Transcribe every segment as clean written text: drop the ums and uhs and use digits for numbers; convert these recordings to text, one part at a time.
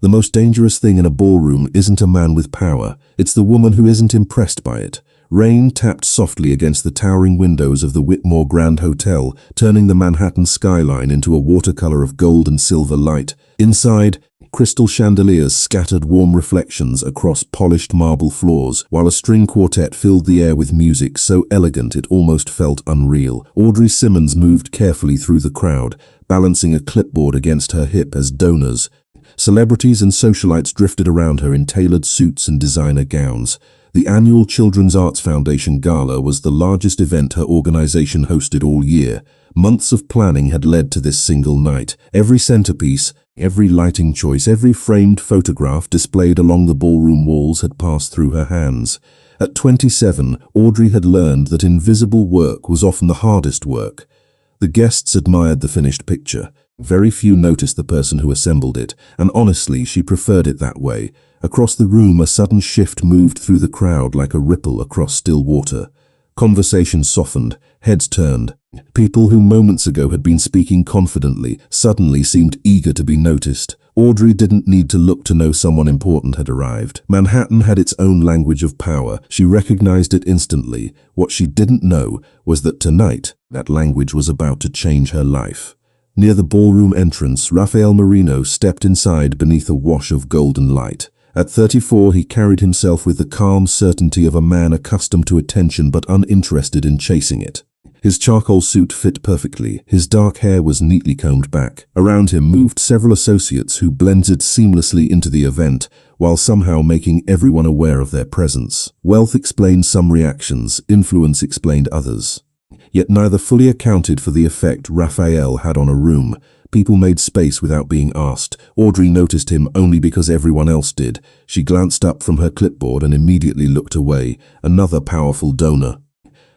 The most dangerous thing in a ballroom isn't a man with power, it's the woman who isn't impressed by it. Rain tapped softly against the towering windows of the Whitmore Grand Hotel, turning the Manhattan skyline into a watercolor of gold and silver light. Inside, crystal chandeliers scattered warm reflections across polished marble floors, while a string quartet filled the air with music so elegant it almost felt unreal. Audrey Simmons moved carefully through the crowd, balancing a clipboard against her hip as donors. Celebrities and socialites drifted around her in tailored suits and designer gowns. The annual Children's Arts Foundation Gala was the largest event her organization hosted all year. Months of planning had led to this single night. Every centerpiece, every lighting choice, every framed photograph displayed along the ballroom walls had passed through her hands. At 27, Audrey had learned that invisible work was often the hardest work. The guests admired the finished picture. Very few noticed the person who assembled it, and honestly, she preferred it that way. Across the room, a sudden shift moved through the crowd like a ripple across still water. Conversation softened, heads turned. People who moments ago had been speaking confidently suddenly seemed eager to be noticed. Audrey didn't need to look to know someone important had arrived. Manhattan had its own language of power. She recognized it instantly. What she didn't know was that tonight, that language was about to change her life. Near the ballroom entrance, Rafael Marino stepped inside beneath a wash of golden light. At 34, he carried himself with the calm certainty of a man accustomed to attention but uninterested in chasing it. His charcoal suit fit perfectly. His dark hair was neatly combed back. Around him moved several associates who blended seamlessly into the event, while somehow making everyone aware of their presence. Wealth explained some reactions, influence explained others. Yet neither fully accounted for the effect Raphael had on a room. People made space without being asked. Audrey noticed him only because everyone else did. She glanced up from her clipboard and immediately looked away. Another powerful donor.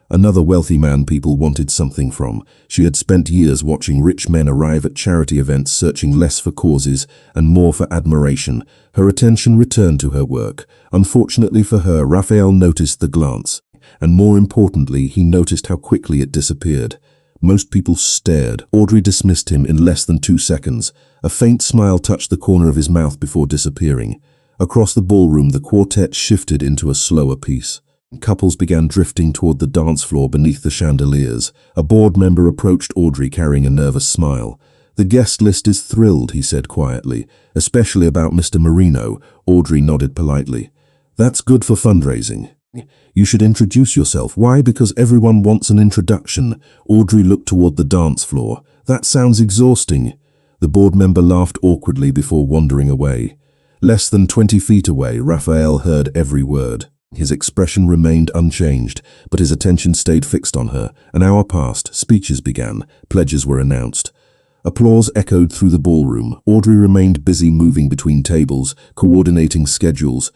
Another wealthy man people wanted something from. She had spent years watching rich men arrive at charity events searching less for causes and more for admiration. Her attention returned to her work. Unfortunately for her, Raphael noticed the glance. And more importantly, he noticed how quickly it disappeared. Most people stared. Audrey dismissed him in less than 2 seconds. A faint smile touched the corner of his mouth before disappearing. Across the ballroom, the quartet shifted into a slower piece. Couples began drifting toward the dance floor beneath the chandeliers. A board member approached Audrey carrying a nervous smile. "The guest list is thrilled," he said quietly. "Especially about Mr. Marino." Audrey nodded politely. "That's good for fundraising. You should introduce yourself." "Why? Because everyone wants an introduction." Audrey looked toward the dance floor. "That sounds exhausting." The board member laughed awkwardly before wandering away. Less than 20 feet away, Raphael heard every word. His expression remained unchanged, but his attention stayed fixed on her. An hour passed, speeches began, pledges were announced. Applause echoed through the ballroom. Audrey remained busy moving between tables, coordinating schedules,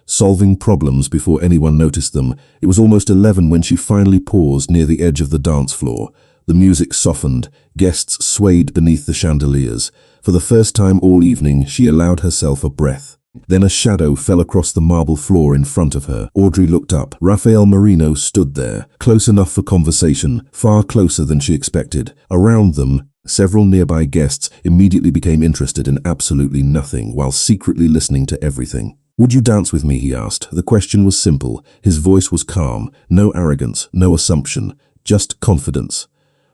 solving problems before anyone noticed them. It was almost 11 when she finally paused near the edge of the dance floor. The music softened, guests swayed beneath the chandeliers. For the first time all evening, she allowed herself a breath. Then a shadow fell across the marble floor in front of her. Audrey looked up. Rafael Marino stood there, close enough for conversation, far closer than she expected. Around them, several nearby guests immediately became interested in absolutely nothing while secretly listening to everything. "Would you dance with me?" he asked. The question was simple. His voice was calm. No arrogance, no assumption, just confidence.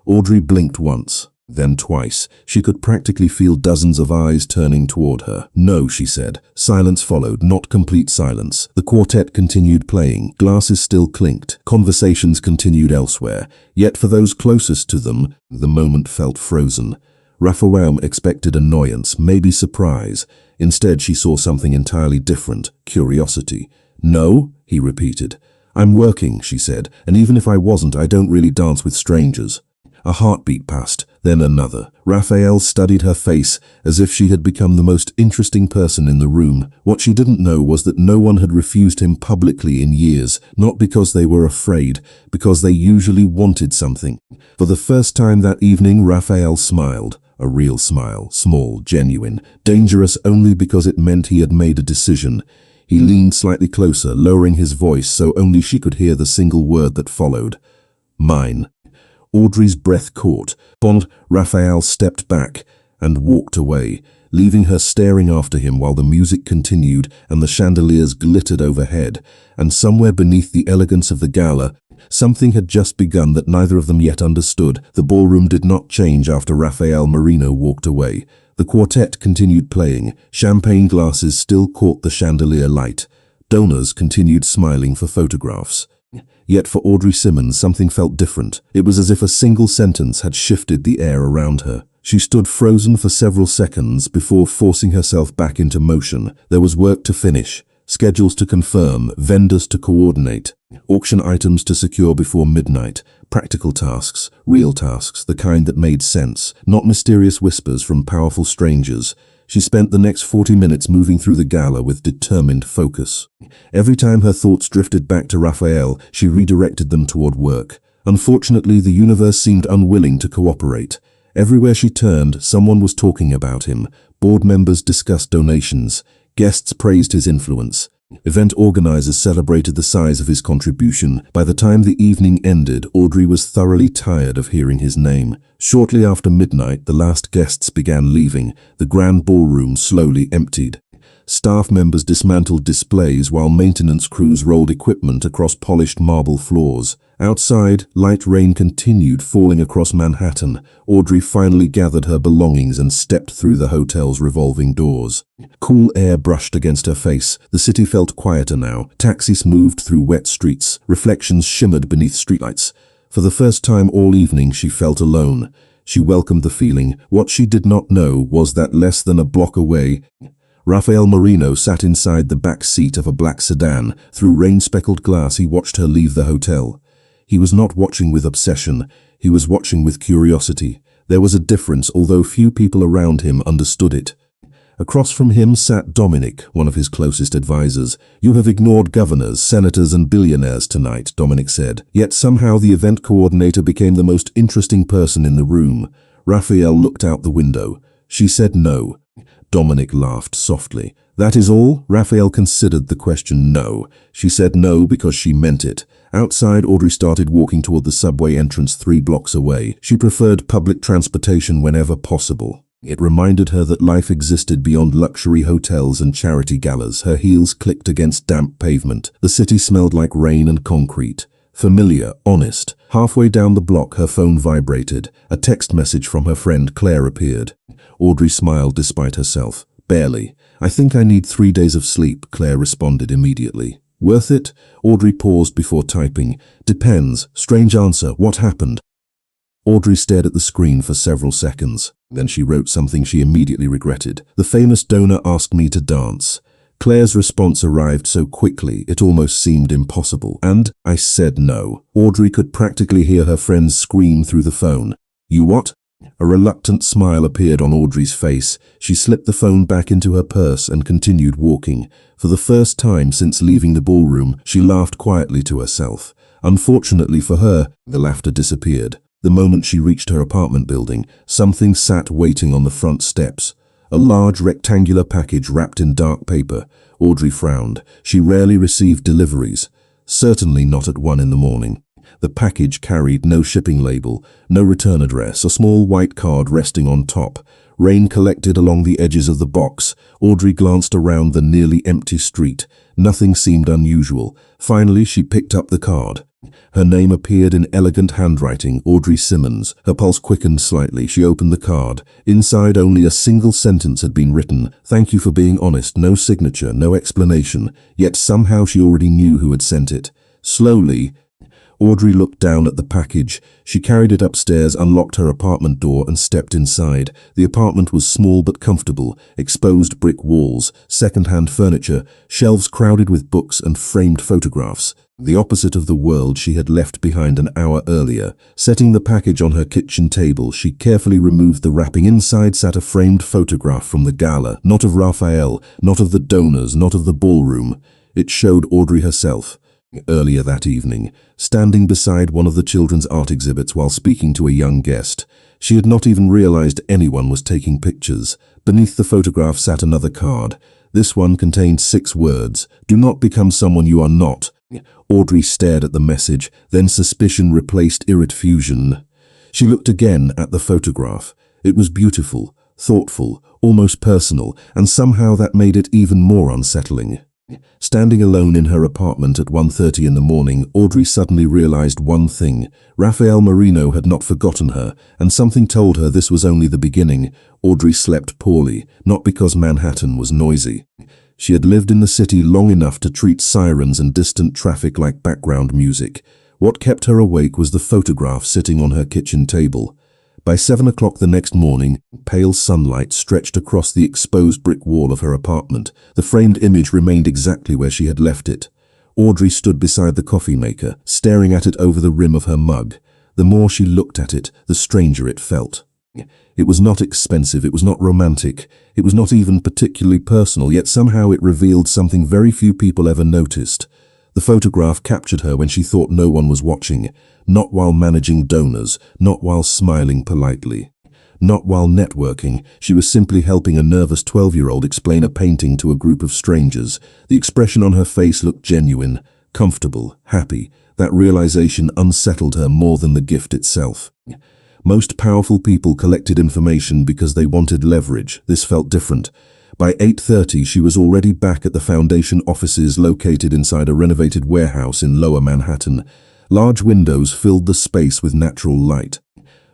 Audrey blinked once, then twice. She could practically feel dozens of eyes turning toward her. "No," she said. Silence followed, not complete silence. The quartet continued playing. Glasses still clinked. Conversations continued elsewhere. Yet for those closest to them, the moment felt frozen. Raphael expected annoyance, maybe surprise. Instead, she saw something entirely different, curiosity. "No," he repeated. "I'm working," she said, "and even if I wasn't, I don't really dance with strangers." A heartbeat passed, then another. Raphael studied her face as if she had become the most interesting person in the room. What she didn't know was that no one had refused him publicly in years, not because they were afraid, because they usually wanted something. For the first time that evening, Raphael smiled. A real smile, small, genuine, dangerous only because it meant he had made a decision. He leaned slightly closer, lowering his voice so only she could hear the single word that followed. "Mine." Audrey's breath caught. Raphael stepped back and walked away. leaving her staring after him while the music continued and the chandeliers glittered overhead. And somewhere beneath the elegance of the gala, something had just begun that neither of them yet understood. The ballroom did not change after Rafael Marino walked away. The quartet continued playing. Champagne glasses still caught the chandelier light. Donors continued smiling for photographs. Yet for Audrey Simmons, something felt different. It was as if a single sentence had shifted the air around her. She stood frozen for several seconds before forcing herself back into motion. There was work to finish, schedules to confirm, vendors to coordinate, auction items to secure before midnight, practical tasks, real tasks, the kind that made sense, not mysterious whispers from powerful strangers. She spent the next 40 minutes moving through the gala with determined focus. Every time her thoughts drifted back to Raphael, she redirected them toward work. Unfortunately, the universe seemed unwilling to cooperate. Everywhere she turned, someone was talking about him. Board members discussed donations. Guests praised his influence. Event organizers celebrated the size of his contribution. By the time the evening ended, Audrey was thoroughly tired of hearing his name. Shortly after midnight, the last guests began leaving. The grand ballroom slowly emptied. Staff members dismantled displays while maintenance crews rolled equipment across polished marble floors. Outside, light rain continued falling across Manhattan. Audrey finally gathered her belongings and stepped through the hotel's revolving doors. Cool air brushed against her face. The city felt quieter now. Taxis moved through wet streets. Reflections shimmered beneath streetlights. For the first time all evening, she felt alone. She welcomed the feeling. What she did not know was that less than a block away, Rafael Marino sat inside the back seat of a black sedan. Through rain-speckled glass, he watched her leave the hotel. He was not watching with obsession. He was watching with curiosity. There was a difference, although few people around him understood it. Across from him sat Dominic, one of his closest advisors. "You have ignored governors, senators, and billionaires tonight," Dominic said. Yet somehow the event coordinator became the most interesting person in the room. Raphael looked out the window. "She said no." Dominic laughed softly. "That is all?" Raphael considered the question. "No." She said no because she meant it. Outside, Audrey started walking toward the subway entrance 3 blocks away. She preferred public transportation whenever possible. It reminded her that life existed beyond luxury hotels and charity galas. Her heels clicked against damp pavement. The city smelled like rain and concrete. Familiar, honest. Halfway down the block, her phone vibrated. A text message from her friend Claire appeared. Audrey smiled despite herself. "Barely. I think I need 3 days of sleep," Claire responded immediately. "Worth it?" Audrey paused before typing. "Depends. Strange answer. What happened?" Audrey stared at the screen for several seconds. Then she wrote something she immediately regretted. "The famous donor asked me to dance." Claire's response arrived so quickly, it almost seemed impossible. "And I said no." Audrey could practically hear her friends scream through the phone. "You what?" A reluctant smile appeared on Audrey's face. She slipped the phone back into her purse and continued walking. For the first time since leaving the ballroom, she laughed quietly to herself. Unfortunately for her, the laughter disappeared. The moment she reached her apartment building, something sat waiting on the front steps. A large rectangular package wrapped in dark paper. Audrey frowned. She rarely received deliveries. Certainly not at 1 in the morning. The package carried no shipping label, no return address, a small white card resting on top. Rain collected along the edges of the box. Audrey glanced around the nearly empty street. Nothing seemed unusual. Finally, she picked up the card. Her name appeared in elegant handwriting, Audrey Simmons. Her pulse quickened slightly. She opened the card. Inside, only a single sentence had been written. "Thank you for being honest." No signature, no explanation. Yet somehow she already knew who had sent it. Slowly, Audrey looked down at the package. She carried it upstairs, unlocked her apartment door, and stepped inside. The apartment was small but comfortable. Exposed brick walls, second-hand furniture, shelves crowded with books and framed photographs. The opposite of the world she had left behind an hour earlier. Setting the package on her kitchen table, she carefully removed the wrapping. Inside sat a framed photograph from the gala. Not of Raphael, not of the donors, not of the ballroom. It showed Audrey herself. Earlier that evening, standing beside one of the children's art exhibits while speaking to a young guest. She had not even realized anyone was taking pictures. Beneath the photograph sat another card. This one contained 6 words. "Do not become someone you are not." Audrey stared at the message, then suspicion replaced irrit fusion. She looked again at the photograph. It was beautiful, thoughtful, almost personal, and somehow that made it even more unsettling. Standing alone in her apartment at 1:30 in the morning, Audrey suddenly realized one thing. Rafael Marino had not forgotten her, and something told her this was only the beginning. Audrey slept poorly, not because Manhattan was noisy. She had lived in the city long enough to treat sirens and distant traffic like background music. What kept her awake was the photograph sitting on her kitchen table. By 7 o'clock the next morning, pale sunlight stretched across the exposed brick wall of her apartment. The framed image remained exactly where she had left it. Audrey stood beside the coffee maker, staring at it over the rim of her mug. The more she looked at it, the stranger it felt. It was not expensive, it was not romantic, it was not even particularly personal, yet somehow it revealed something very few people ever noticed. The photograph captured her when she thought no one was watching, not while managing donors, not while smiling politely, not while networking. She was simply helping a nervous 12-year-old explain a painting to a group of strangers. The expression on her face looked genuine, comfortable, happy. That realization unsettled her more than the gift itself. Most powerful people collected information because they wanted leverage. This felt different. By 8:30, she was already back at the Foundation offices located inside a renovated warehouse in Lower Manhattan. Large windows filled the space with natural light.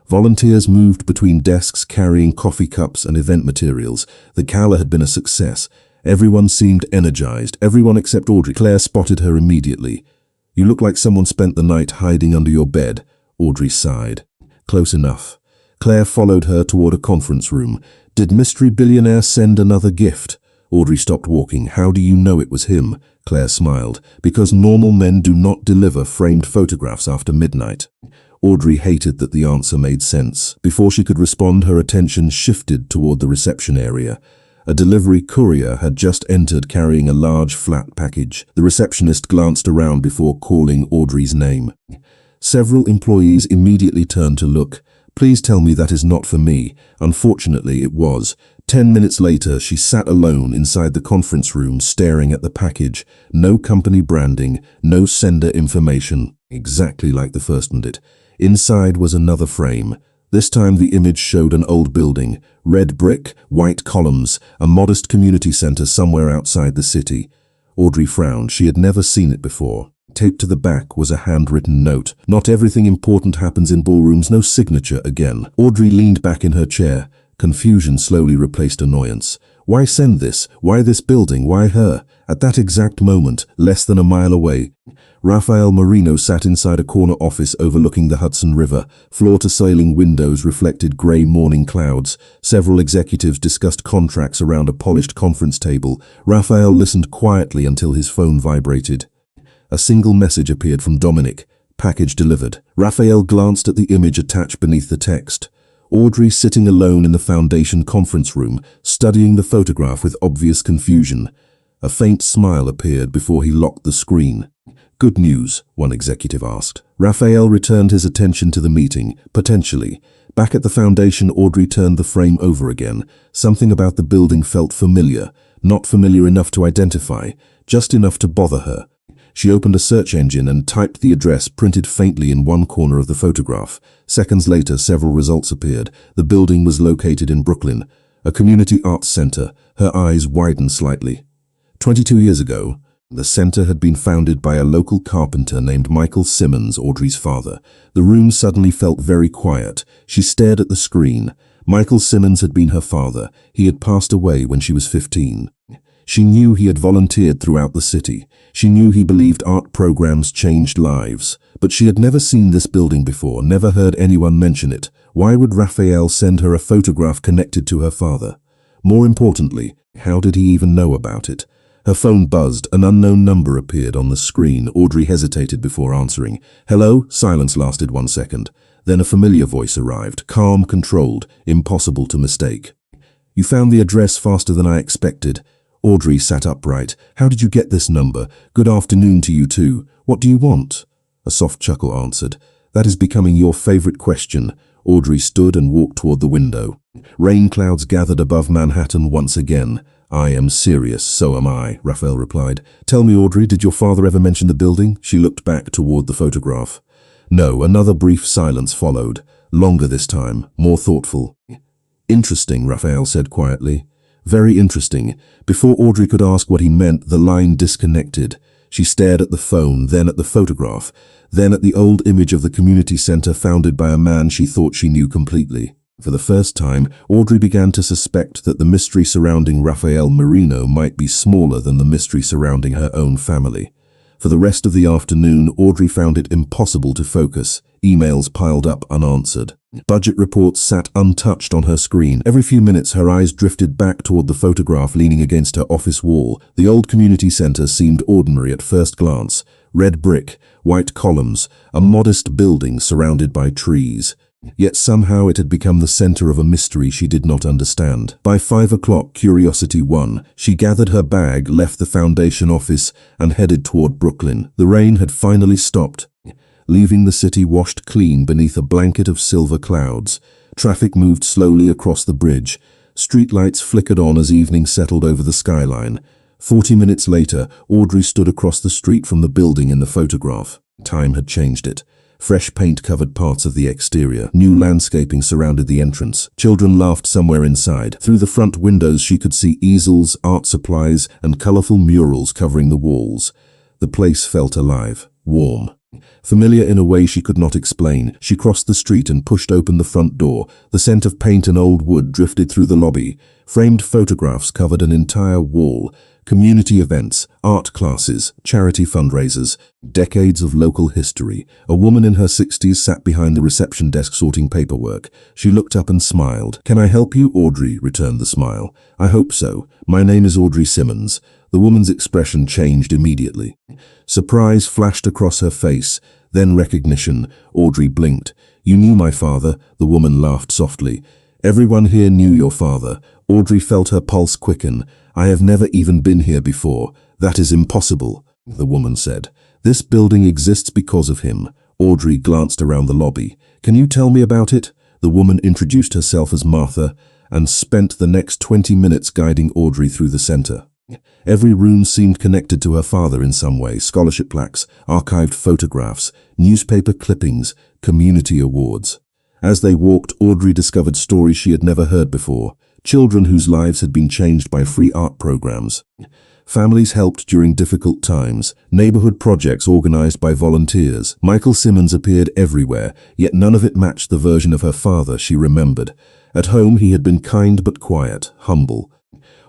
Volunteers moved between desks carrying coffee cups and event materials. The gala had been a success. Everyone seemed energized, everyone except Audrey. Claire spotted her immediately. "You look like someone spent the night hiding under your bed," Audrey sighed. "Close enough." Claire followed her toward a conference room. "Did mystery billionaire send another gift?" Audrey stopped walking. "How do you know it was him?" Claire smiled. "Because normal men do not deliver framed photographs after midnight." Audrey hated that the answer made sense. Before she could respond, her attention shifted toward the reception area. A delivery courier had just entered carrying a large flat package. The receptionist glanced around before calling Audrey's name. Several employees immediately turned to look. "Please tell me that is not for me." Unfortunately, it was. 10 minutes later, she sat alone inside the conference room staring at the package. No company branding, no sender information. Exactly like the first one did. Inside was another frame. This time the image showed an old building. Red brick, white columns, a modest community center somewhere outside the city. Audrey frowned. She had never seen it before. Taped to the back was a handwritten note. "Not everything important happens in ballrooms, no signature again." Audrey leaned back in her chair. Confusion slowly replaced annoyance. Why send this? Why this building? Why her? At that exact moment, less than a mile away, Rafael Marino sat inside a corner office overlooking the Hudson River. Floor-to-ceiling windows reflected gray morning clouds. Several executives discussed contracts around a polished conference table. Rafael listened quietly until his phone vibrated. A single message appeared from Dominic. "Package delivered." Rafael glanced at the image attached beneath the text. Audrey sitting alone in the Foundation conference room, studying the photograph with obvious confusion. A faint smile appeared before he locked the screen. "Good news?" one executive asked. Rafael returned his attention to the meeting. "Potentially." Back at the Foundation, Audrey turned the frame over again. Something about the building felt familiar. Not familiar enough to identify, just enough to bother her. She opened a search engine and typed the address printed faintly in one corner of the photograph. Seconds later, several results appeared. The building was located in Brooklyn, a community arts center. Her eyes widened slightly. 22 years ago, the center had been founded by a local carpenter named Michael Simmons, Audrey's father. The room suddenly felt very quiet. She stared at the screen. Michael Simmons had been her father. He had passed away when she was 15. She knew he had volunteered throughout the city. She knew he believed art programs changed lives. But she had never seen this building before, never heard anyone mention it. Why would Rafael send her a photograph connected to her father? More importantly, how did he even know about it? Her phone buzzed. An unknown number appeared on the screen. Audrey hesitated before answering. "Hello?" Silence lasted 1 second. Then a familiar voice arrived, calm, controlled, impossible to mistake. "You found the address faster than I expected." Audrey sat upright. "How did you get this number? Good afternoon to you too. What do you want?" A soft chuckle answered. "That is becoming your favorite question." Audrey stood and walked toward the window. Rain clouds gathered above Manhattan once again. "I am serious, so am I," Raphael replied. "Tell me, Audrey, did your father ever mention the building?" She looked back toward the photograph. No, another brief silence followed. Longer this time, more thoughtful. Interesting, Raphael said quietly. Very interesting. Before Audrey could ask what he meant, the line disconnected. She stared at the phone, then at the photograph, then at the old image of the community center founded by a man she thought she knew completely. For the first time, Audrey began to suspect that the mystery surrounding Rafael Marino might be smaller than the mystery surrounding her own family. For the rest of the afternoon, Audrey found it impossible to focus. Emails piled up unanswered. Budget reports sat untouched on her screen. Every few minutes, her eyes drifted back toward the photograph leaning against her office wall. The old community center seemed ordinary at first glance. Red brick, white columns, a modest building surrounded by trees. Yet somehow it had become the center of a mystery she did not understand. By 5 o'clock, curiosity won. She gathered her bag, left the foundation office, and headed toward Brooklyn. The rain had finally stopped, leaving the city washed clean beneath a blanket of silver clouds. Traffic moved slowly across the bridge. Streetlights flickered on as evening settled over the skyline. 40 minutes later, Audrey stood across the street from the building in the photograph. Time had changed it. Fresh paint covered parts of the exterior. New landscaping surrounded the entrance. Children laughed somewhere inside. Through the front windows she could see easels, art supplies, and colorful murals covering the walls. The place felt alive, warm. Familiar in a way she could not explain, she crossed the street and pushed open the front door. The scent of paint and old wood drifted through the lobby. Framed photographs covered an entire wall. Community events, art classes, charity fundraisers, decades of local history. A woman in her 60s sat behind the reception desk sorting paperwork. She looked up and smiled. "Can I help you?" Audrey returned the smile. "I hope so. My name is Audrey Simmons." The woman's expression changed immediately. Surprise flashed across her face, then recognition. Audrey blinked. "You knew my father?" The woman laughed softly. "Everyone here knew your father." Audrey felt her pulse quicken. "I have never even been here before." "That is impossible," the woman said. "This building exists because of him." Audrey glanced around the lobby. "Can you tell me about it?" The woman introduced herself as Martha and spent the next 20 minutes guiding Audrey through the center. Every room seemed connected to her father in some way. Scholarship plaques, archived photographs, newspaper clippings, community awards. As they walked, Audrey discovered stories she had never heard before. Children whose lives had been changed by free art programs. Families helped during difficult times. Neighborhood projects organized by volunteers. Michael Simmons appeared everywhere, yet none of it matched the version of her father she remembered. At home, he had been kind but quiet, humble,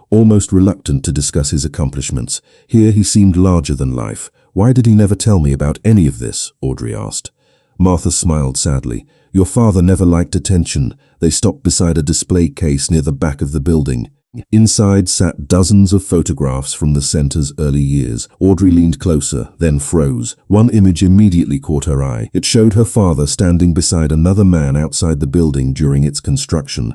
almost reluctant to discuss his accomplishments. Here he seemed larger than life. "Why did he never tell me about any of this?" Audrey asked. Martha smiled sadly. "Your father never liked attention." They stopped beside a display case near the back of the building. Inside sat dozens of photographs from the center's early years. Audrey leaned closer, then froze. One image immediately caught her eye. It showed her father standing beside another man outside the building during its construction.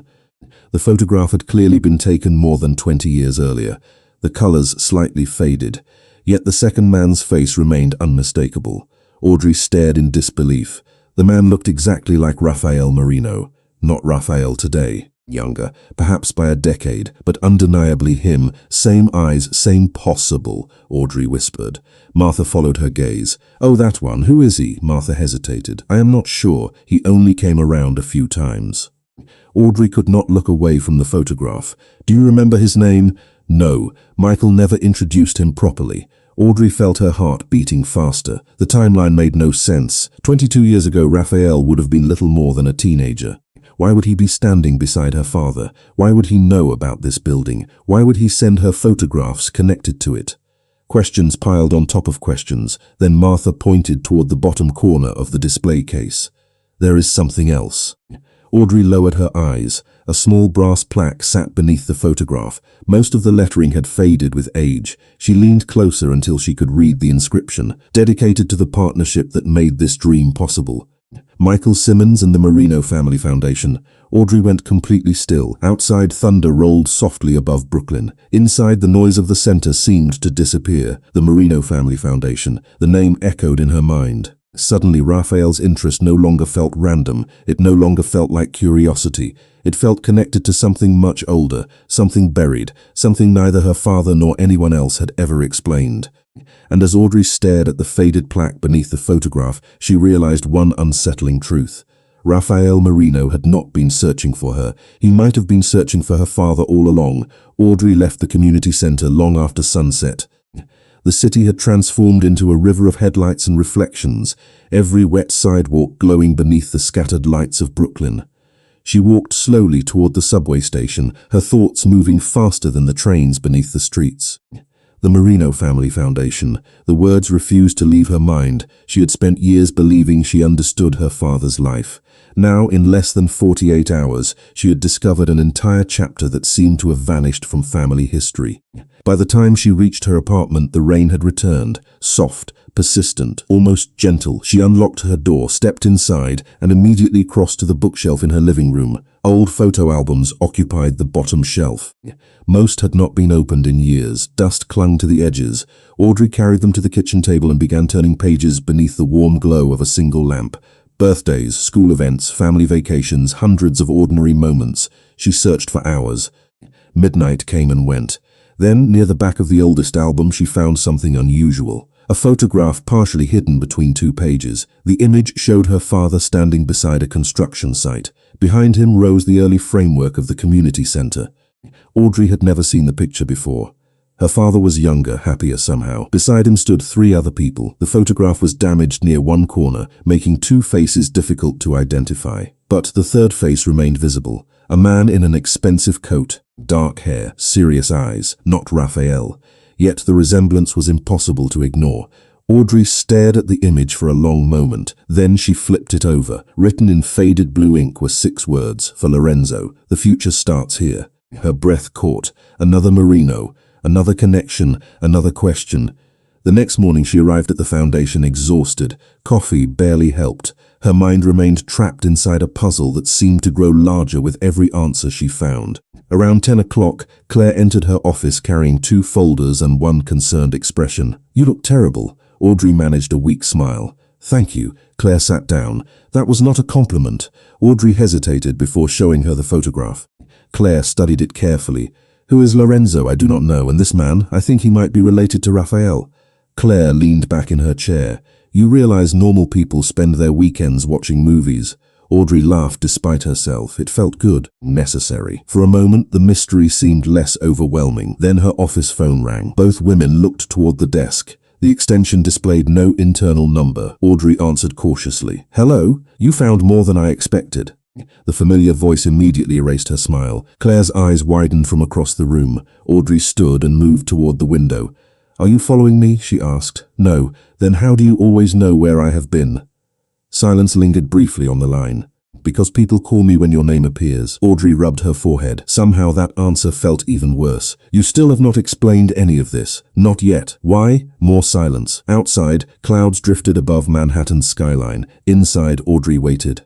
The photograph had clearly been taken more than 20 years earlier. The colors slightly faded, yet the second man's face remained unmistakable. Audrey stared in disbelief. The man looked exactly like Rafael Marino. Not Rafael today. Younger, perhaps by a decade, but undeniably him. Same eyes, same possible, Audrey whispered. Martha followed her gaze. "Oh, that one. Who is he?" Martha hesitated. "I am not sure. He only came around a few times." Audrey could not look away from the photograph. "Do you remember his name?" "No. Michael never introduced him properly." Audrey felt her heart beating faster. The timeline made no sense. 22 years ago, Raphael would have been little more than a teenager. Why would he be standing beside her father? Why would he know about this building? Why would he send her photographs connected to it? Questions piled on top of questions. Then Martha pointed toward the bottom corner of the display case. "There is something else." Audrey lowered her eyes. A small brass plaque sat beneath the photograph. Most of the lettering had faded with age. She leaned closer until she could read the inscription, "Dedicated to the partnership that made this dream possible. Michael Simmons and the Marino Family Foundation." Audrey went completely still. Outside, thunder rolled softly above Brooklyn. Inside, the noise of the center seemed to disappear. The Marino Family Foundation. The name echoed in her mind. Suddenly, Raphael's interest no longer felt random. It no longer felt like curiosity. It felt connected to something much older, something buried, something neither her father nor anyone else had ever explained. And as Audrey stared at the faded plaque beneath the photograph, she realized one unsettling truth. Rafael Marino had not been searching for her. He might have been searching for her father all along. Audrey left the community center long after sunset. The city had transformed into a river of headlights and reflections, every wet sidewalk glowing beneath the scattered lights of Brooklyn. She walked slowly toward the subway station, her thoughts moving faster than the trains beneath the streets. The Marino Family Foundation. The words refused to leave her mind. She had spent years believing she understood her father's life. Now, in less than 48 hours, she had discovered an entire chapter that seemed to have vanished from family history. By the time she reached her apartment, the rain had returned, soft, persistent, almost gentle. She unlocked her door, stepped inside, and immediately crossed to the bookshelf in her living room. Old photo albums occupied the bottom shelf. Most had not been opened in years. Dust clung to the edges. Audrey carried them to the kitchen table and began turning pages beneath the warm glow of a single lamp. Birthdays, school events, family vacations, hundreds of ordinary moments. She searched for hours. Midnight came and went. Then, near the back of the oldest album, she found something unusual. A photograph partially hidden between two pages. The image showed her father standing beside a construction site. Behind him rose the early framework of the community center. Audrey had never seen the picture before. Her father was younger, happier somehow. Beside him stood three other people. The photograph was damaged near one corner, making two faces difficult to identify. But the third face remained visible. A man in an expensive coat, dark hair, serious eyes, not Raphael. Yet the resemblance was impossible to ignore. Audrey stared at the image for a long moment. Then she flipped it over. Written in faded blue ink were 6 words, for Lorenzo. The future starts here. Her breath caught. Another Marino. Another connection. Another question. The next morning she arrived at the foundation exhausted. Coffee barely helped. Her mind remained trapped inside a puzzle that seemed to grow larger with every answer she found. Around 10 o'clock, Claire entered her office carrying 2 folders and one concerned expression. "You look terrible." Audrey managed a weak smile. "Thank you." Claire sat down. That was not a compliment. Audrey hesitated before showing her the photograph. Claire studied it carefully. "Who is Lorenzo? I do not know. And this man? I think he might be related to Raphael." Claire leaned back in her chair. "You realize normal people spend their weekends watching movies." Audrey laughed despite herself. It felt good, necessary. For a moment, the mystery seemed less overwhelming. Then her office phone rang. Both women looked toward the desk. The extension displayed no internal number. Audrey answered cautiously. "Hello? You found more than I expected." The familiar voice immediately erased her smile. Claire's eyes widened from across the room. Audrey stood and moved toward the window. "Are you following me?" she asked. "No. Then how do you always know where I have been?" Silence lingered briefly on the line. "Because people call me when your name appears." Audrey rubbed her forehead. Somehow that answer felt even worse. "You still have not explained any of this." "Not yet." "Why?" More silence. Outside, clouds drifted above Manhattan's skyline. Inside, Audrey waited.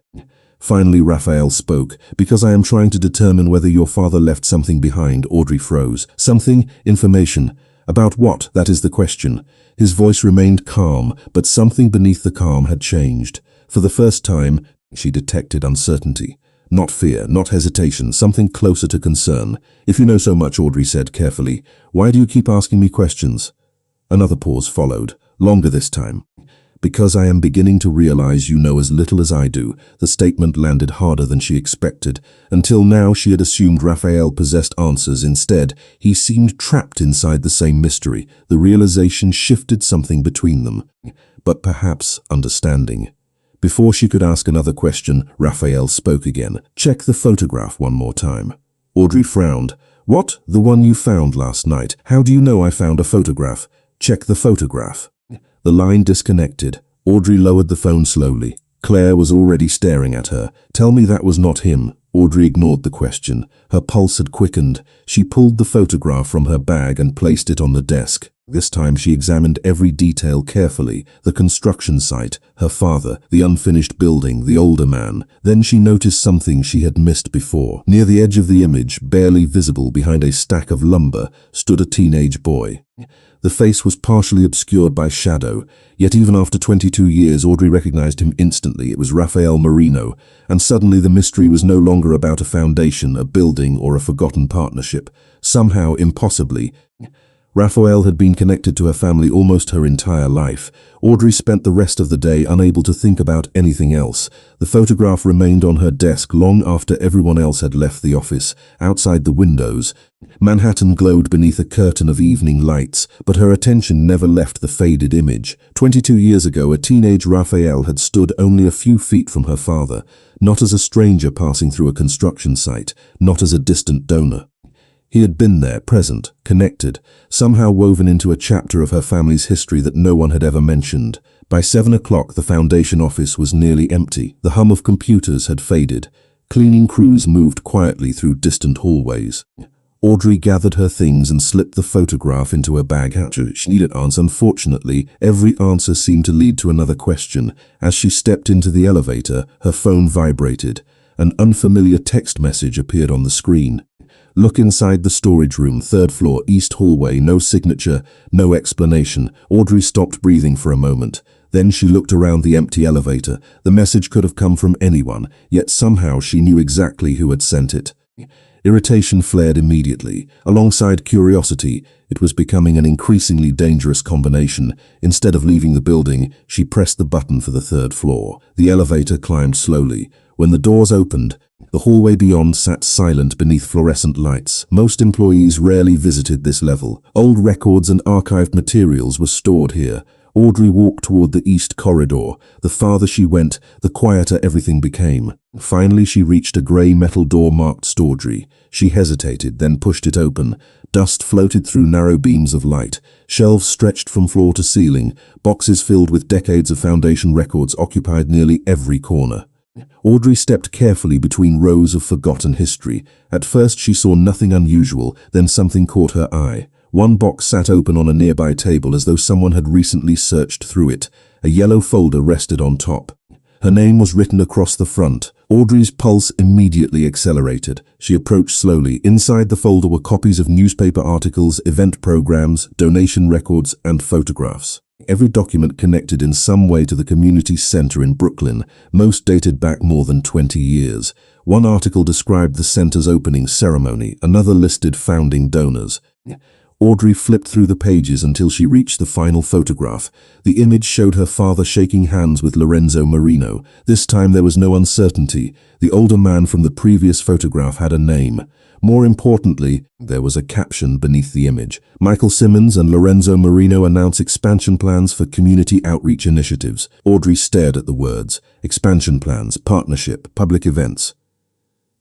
Finally, Raphael spoke. "Because I am trying to determine whether your father left something behind." Audrey froze. "Something? Information? About what? That is the question." His voice remained calm, but something beneath the calm had changed. For the first time, she detected uncertainty. Not fear, not hesitation, something closer to concern. "If you know so much," Audrey said carefully, "why do you keep asking me questions?" Another pause followed, longer this time. "Because I am beginning to realize you know as little as I do." The statement landed harder than she expected. Until now, she had assumed Raphael possessed answers. Instead, he seemed trapped inside the same mystery. The realization shifted something between them. But perhaps understanding. Before she could ask another question, Raphael spoke again. "Check the photograph one more time." Audrey frowned. "What? The one you found last night? How do you know I found a photograph?" "Check the photograph." The line disconnected. Audrey lowered the phone slowly. Claire was already staring at her. "Tell me that was not him." Audrey ignored the question. Her pulse had quickened. She pulled the photograph from her bag and placed it on the desk. This time she examined every detail carefully. The construction site, her father, the unfinished building, the older man. Then she noticed something she had missed before. Near the edge of the image, barely visible behind a stack of lumber, stood a teenage boy. The face was partially obscured by shadow, yet even after 22 years, Audrey recognized him instantly. It was Rafael Marino, and suddenly the mystery was no longer about a foundation, a building, or a forgotten partnership. Somehow, impossibly, Raphael had been connected to her family almost her entire life. Audrey spent the rest of the day unable to think about anything else. The photograph remained on her desk long after everyone else had left the office. Outside the windows, Manhattan glowed beneath a curtain of evening lights, but her attention never left the faded image. 22 years ago, a teenage Raphael had stood only a few feet from her father, not as a stranger passing through a construction site, not as a distant donor. He had been there, present, connected, somehow woven into a chapter of her family's history that no one had ever mentioned. By 7 o'clock, the foundation office was nearly empty. The hum of computers had faded. Cleaning crews moved quietly through distant hallways. Audrey gathered her things and slipped the photograph into her bag. She needed answers. Unfortunately, every answer seemed to lead to another question. As she stepped into the elevator, her phone vibrated. An unfamiliar text message appeared on the screen. Look inside the storage room, 3rd floor, east hallway, no signature, no explanation. Audrey stopped breathing for a moment. Then she looked around the empty elevator. The message could have come from anyone, yet somehow she knew exactly who had sent it. Irritation flared immediately. Alongside curiosity, it was becoming an increasingly dangerous combination. Instead of leaving the building, she pressed the button for the 3rd floor. The elevator climbed slowly. When the doors opened, the hallway beyond sat silent beneath fluorescent lights. Most employees rarely visited this level. Old records and archived materials were stored here. Audrey walked toward the east corridor. The farther she went, the quieter everything became. Finally, she reached a grey metal door marked Storage. She hesitated, then pushed it open. Dust floated through narrow beams of light. Shelves stretched from floor to ceiling. Boxes filled with decades of foundation records occupied nearly every corner. Audrey stepped carefully between rows of forgotten history. At first she saw nothing unusual, then something caught her eye. One box sat open on a nearby table as though someone had recently searched through it. A yellow folder rested on top. Her name was written across the front. Audrey's pulse immediately accelerated. She approached slowly. Inside the folder were copies of newspaper articles, event programs, donation records, and photographs. Every document connected in some way to the community center in Brooklyn, most dated back more than 20 years. One article described the center's opening ceremony, another listed founding donors. Audrey flipped through the pages until she reached the final photograph. The image showed her father shaking hands with Lorenzo Marino. This time there was no uncertainty. The older man from the previous photograph had a name. More importantly, there was a caption beneath the image. Michael Simmons and Lorenzo Marino announce expansion plans for community outreach initiatives. Audrey stared at the words. Expansion plans, partnership, public events.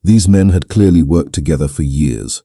These men had clearly worked together for years.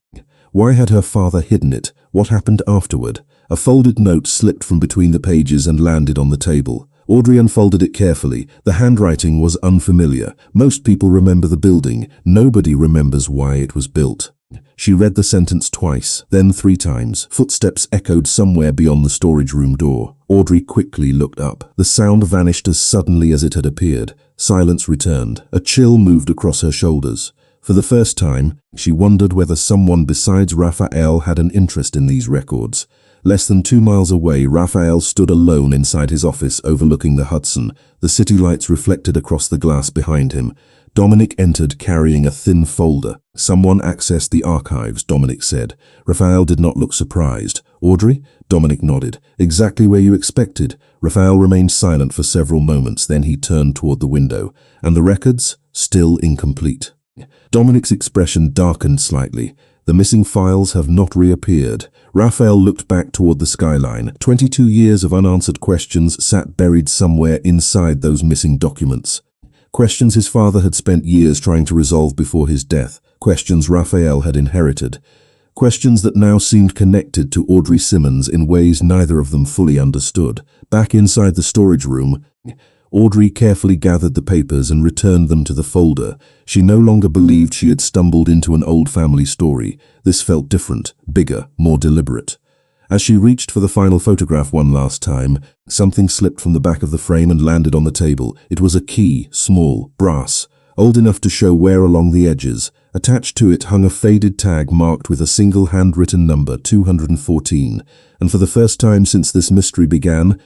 Why had her father hidden it? What happened afterward? A folded note slipped from between the pages and landed on the table. Audrey unfolded it carefully. The handwriting was unfamiliar. Most people remember the building. Nobody remembers why it was built. She read the sentence twice, then 3 times. Footsteps echoed somewhere beyond the storage room door. Audrey quickly looked up. The sound vanished as suddenly as it had appeared. Silence returned. A chill moved across her shoulders. For the first time, she wondered whether someone besides Raphael had an interest in these records. Less than 2 miles away, Raphael stood alone inside his office overlooking the Hudson. The city lights reflected across the glass behind him. Dominic entered carrying a thin folder. Someone accessed the archives, Dominic said. Raphael did not look surprised. Audrey? Dominic nodded. Exactly where you expected. Raphael remained silent for several moments, then he turned toward the window. And the records? Still incomplete. Dominic's expression darkened slightly. The missing files have not reappeared. Raphael looked back toward the skyline. 22 years of unanswered questions sat buried somewhere inside those missing documents. Questions his father had spent years trying to resolve before his death. Questions Raphael had inherited. Questions that now seemed connected to Audrey Simmons in ways neither of them fully understood. Back inside the storage room, Audrey carefully gathered the papers and returned them to the folder. She no longer believed she had stumbled into an old family story. This felt different, bigger, more deliberate. As she reached for the final photograph one last time, something slipped from the back of the frame and landed on the table. It was a key, small, brass, old enough to show wear along the edges. Attached to it hung a faded tag marked with a single handwritten number, 214. And for the first time since this mystery began,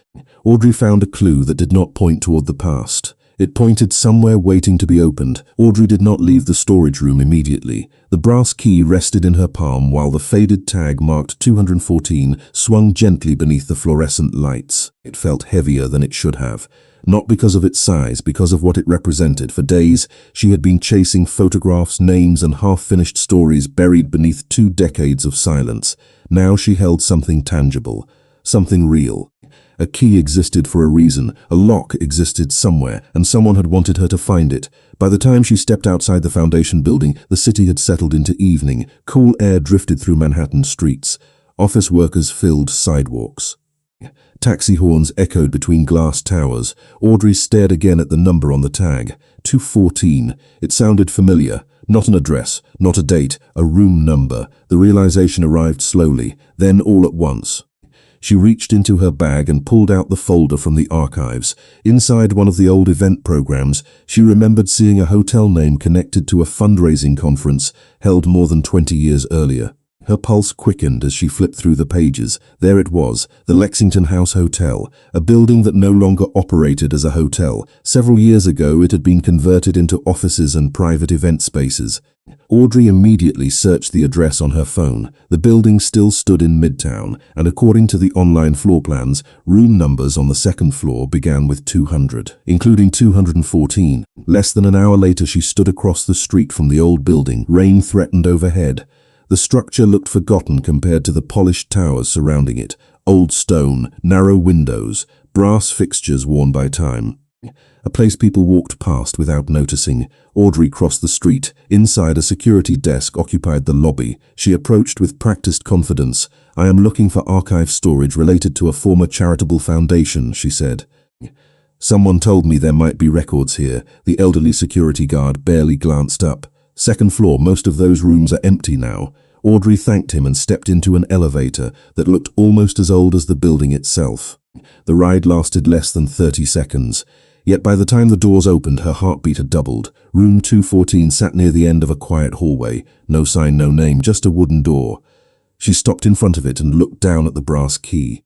Audrey found a clue that did not point toward the past. It pointed somewhere waiting to be opened. Audrey did not leave the storage room immediately. The brass key rested in her palm while the faded tag marked 214 swung gently beneath the fluorescent lights. It felt heavier than it should have. Not because of its size, because of what it represented. For days, she had been chasing photographs, names, and half-finished stories buried beneath 2 decades of silence. Now she held something tangible, something real. A key existed for a reason, a lock existed somewhere, and someone had wanted her to find it. By the time she stepped outside the foundation building, the city had settled into evening. Cool air drifted through Manhattan streets. Office workers filled sidewalks. Taxi horns echoed between glass towers. Audrey stared again at the number on the tag. 214. It sounded familiar. Not an address, not a date, a room number. The realization arrived slowly, then all at once. She reached into her bag and pulled out the folder from the archives. Inside one of the old event programs, she remembered seeing a hotel name connected to a fundraising conference held more than 20 years earlier. Her pulse quickened as she flipped through the pages. There it was, the Lexington House Hotel, a building that no longer operated as a hotel. Several years ago, it had been converted into offices and private event spaces. Audrey immediately searched the address on her phone. The building still stood in Midtown, and according to the online floor plans, room numbers on the second floor began with 200, including 214. Less than an hour later, she stood across the street from the old building. Rain threatened overhead. The structure looked forgotten compared to the polished towers surrounding it. Old stone, narrow windows, brass fixtures worn by time. A place people walked past without noticing. Audrey crossed the street. Inside, a security desk occupied the lobby. She approached with practiced confidence. "I am looking for archive storage related to a former charitable foundation," she said. "Someone told me there might be records here." The elderly security guard barely glanced up. "Second floor, most of those rooms are empty now." Audrey thanked him and stepped into an elevator that looked almost as old as the building itself. The ride lasted less than 30 seconds. Yet by the time the doors opened, her heartbeat had doubled. Room 214 sat near the end of a quiet hallway. No sign, no name, just a wooden door. She stopped in front of it and looked down at the brass key.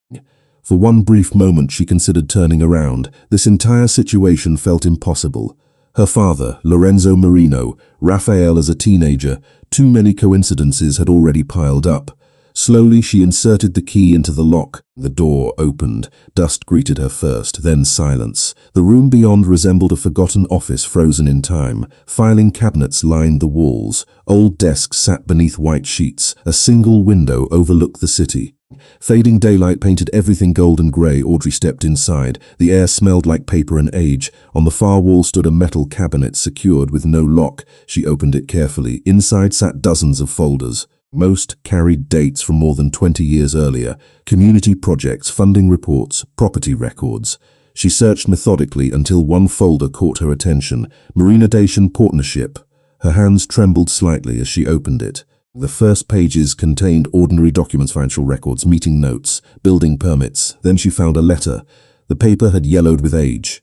For one brief moment, she considered turning around. This entire situation felt impossible. Her father, Lorenzo Marino, Raphael as a teenager, too many coincidences had already piled up. Slowly, she inserted the key into the lock. The door opened. Dust greeted her first, then silence. The room beyond resembled a forgotten office frozen in time. Filing cabinets lined the walls. Old desks sat beneath white sheets. A single window overlooked the city. Fading daylight painted everything gold and grey. Audrey stepped inside. The air smelled like paper and age. On the far wall stood a metal cabinet secured with no lock. She opened it carefully. Inside sat dozens of folders. Most carried dates from more than 20 years earlier. Community projects, funding reports, property records. She searched methodically until one folder caught her attention. Marina Dacian Partnership. Her hands trembled slightly as she opened it. The first pages contained ordinary documents, financial records, meeting notes, building permits. Then she found a letter. The paper had yellowed with age.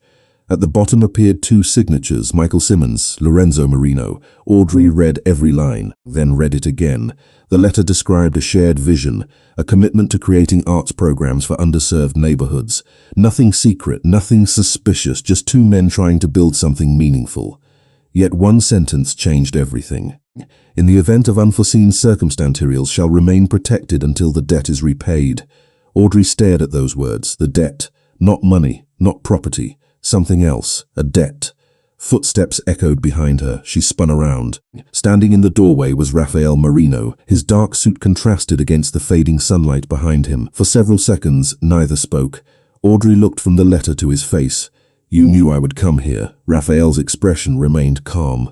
At the bottom appeared 2 signatures, Michael Simmons, Lorenzo Marino. Audrey read every line, then read it again. The letter described a shared vision, a commitment to creating arts programs for underserved neighborhoods. Nothing secret, nothing suspicious, just 2 men trying to build something meaningful. Yet one sentence changed everything. "In the event of unforeseen circumstance, materials shall remain protected until the debt is repaid." Audrey stared at those words. The debt. Not money, not property. Something else. A debt. Footsteps echoed behind her. She spun around. Standing in the doorway was Raphael Marino. His dark suit contrasted against the fading sunlight behind him. For several seconds, neither spoke. Audrey looked from the letter to his face. "You knew I would come here." Raphael's expression remained calm.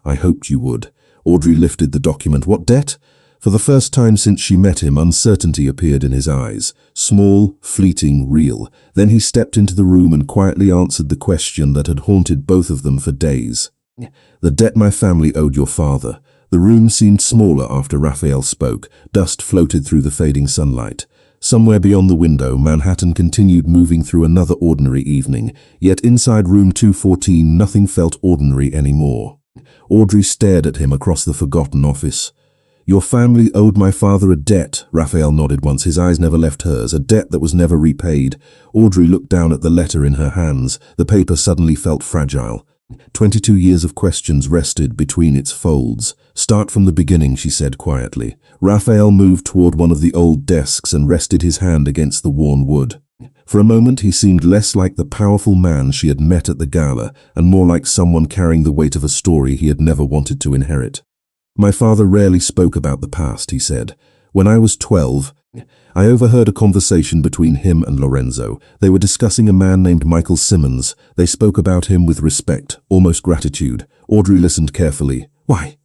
"I hoped you would." Audrey lifted the document. "What debt?" For the first time since she met him, uncertainty appeared in his eyes. Small, fleeting, real. Then he stepped into the room and quietly answered the question that had haunted both of them for days. "The debt my family owed your father." The room seemed smaller after Raphael spoke. Dust floated through the fading sunlight. Somewhere beyond the window, Manhattan continued moving through another ordinary evening. Yet inside room 214, nothing felt ordinary anymore. Audrey stared at him across the forgotten office. Your family owed my father a debt. Raphael nodded once, his eyes never left hers, a debt that was never repaid. Audrey looked down at the letter in her hands. The paper suddenly felt fragile. 22 years of questions rested between its folds. Start from the beginning, she said quietly. Raphael moved toward one of the old desks and rested his hand against the worn wood. For a moment he seemed less like the powerful man she had met at the gala and more like someone carrying the weight of a story he had never wanted to inherit. My father rarely spoke about the past, he said. When I was 12, I overheard a conversation between him and Lorenzo. They were discussing a man named Michael Simmons. They spoke about him with respect, almost gratitude. Audrey listened carefully. Why?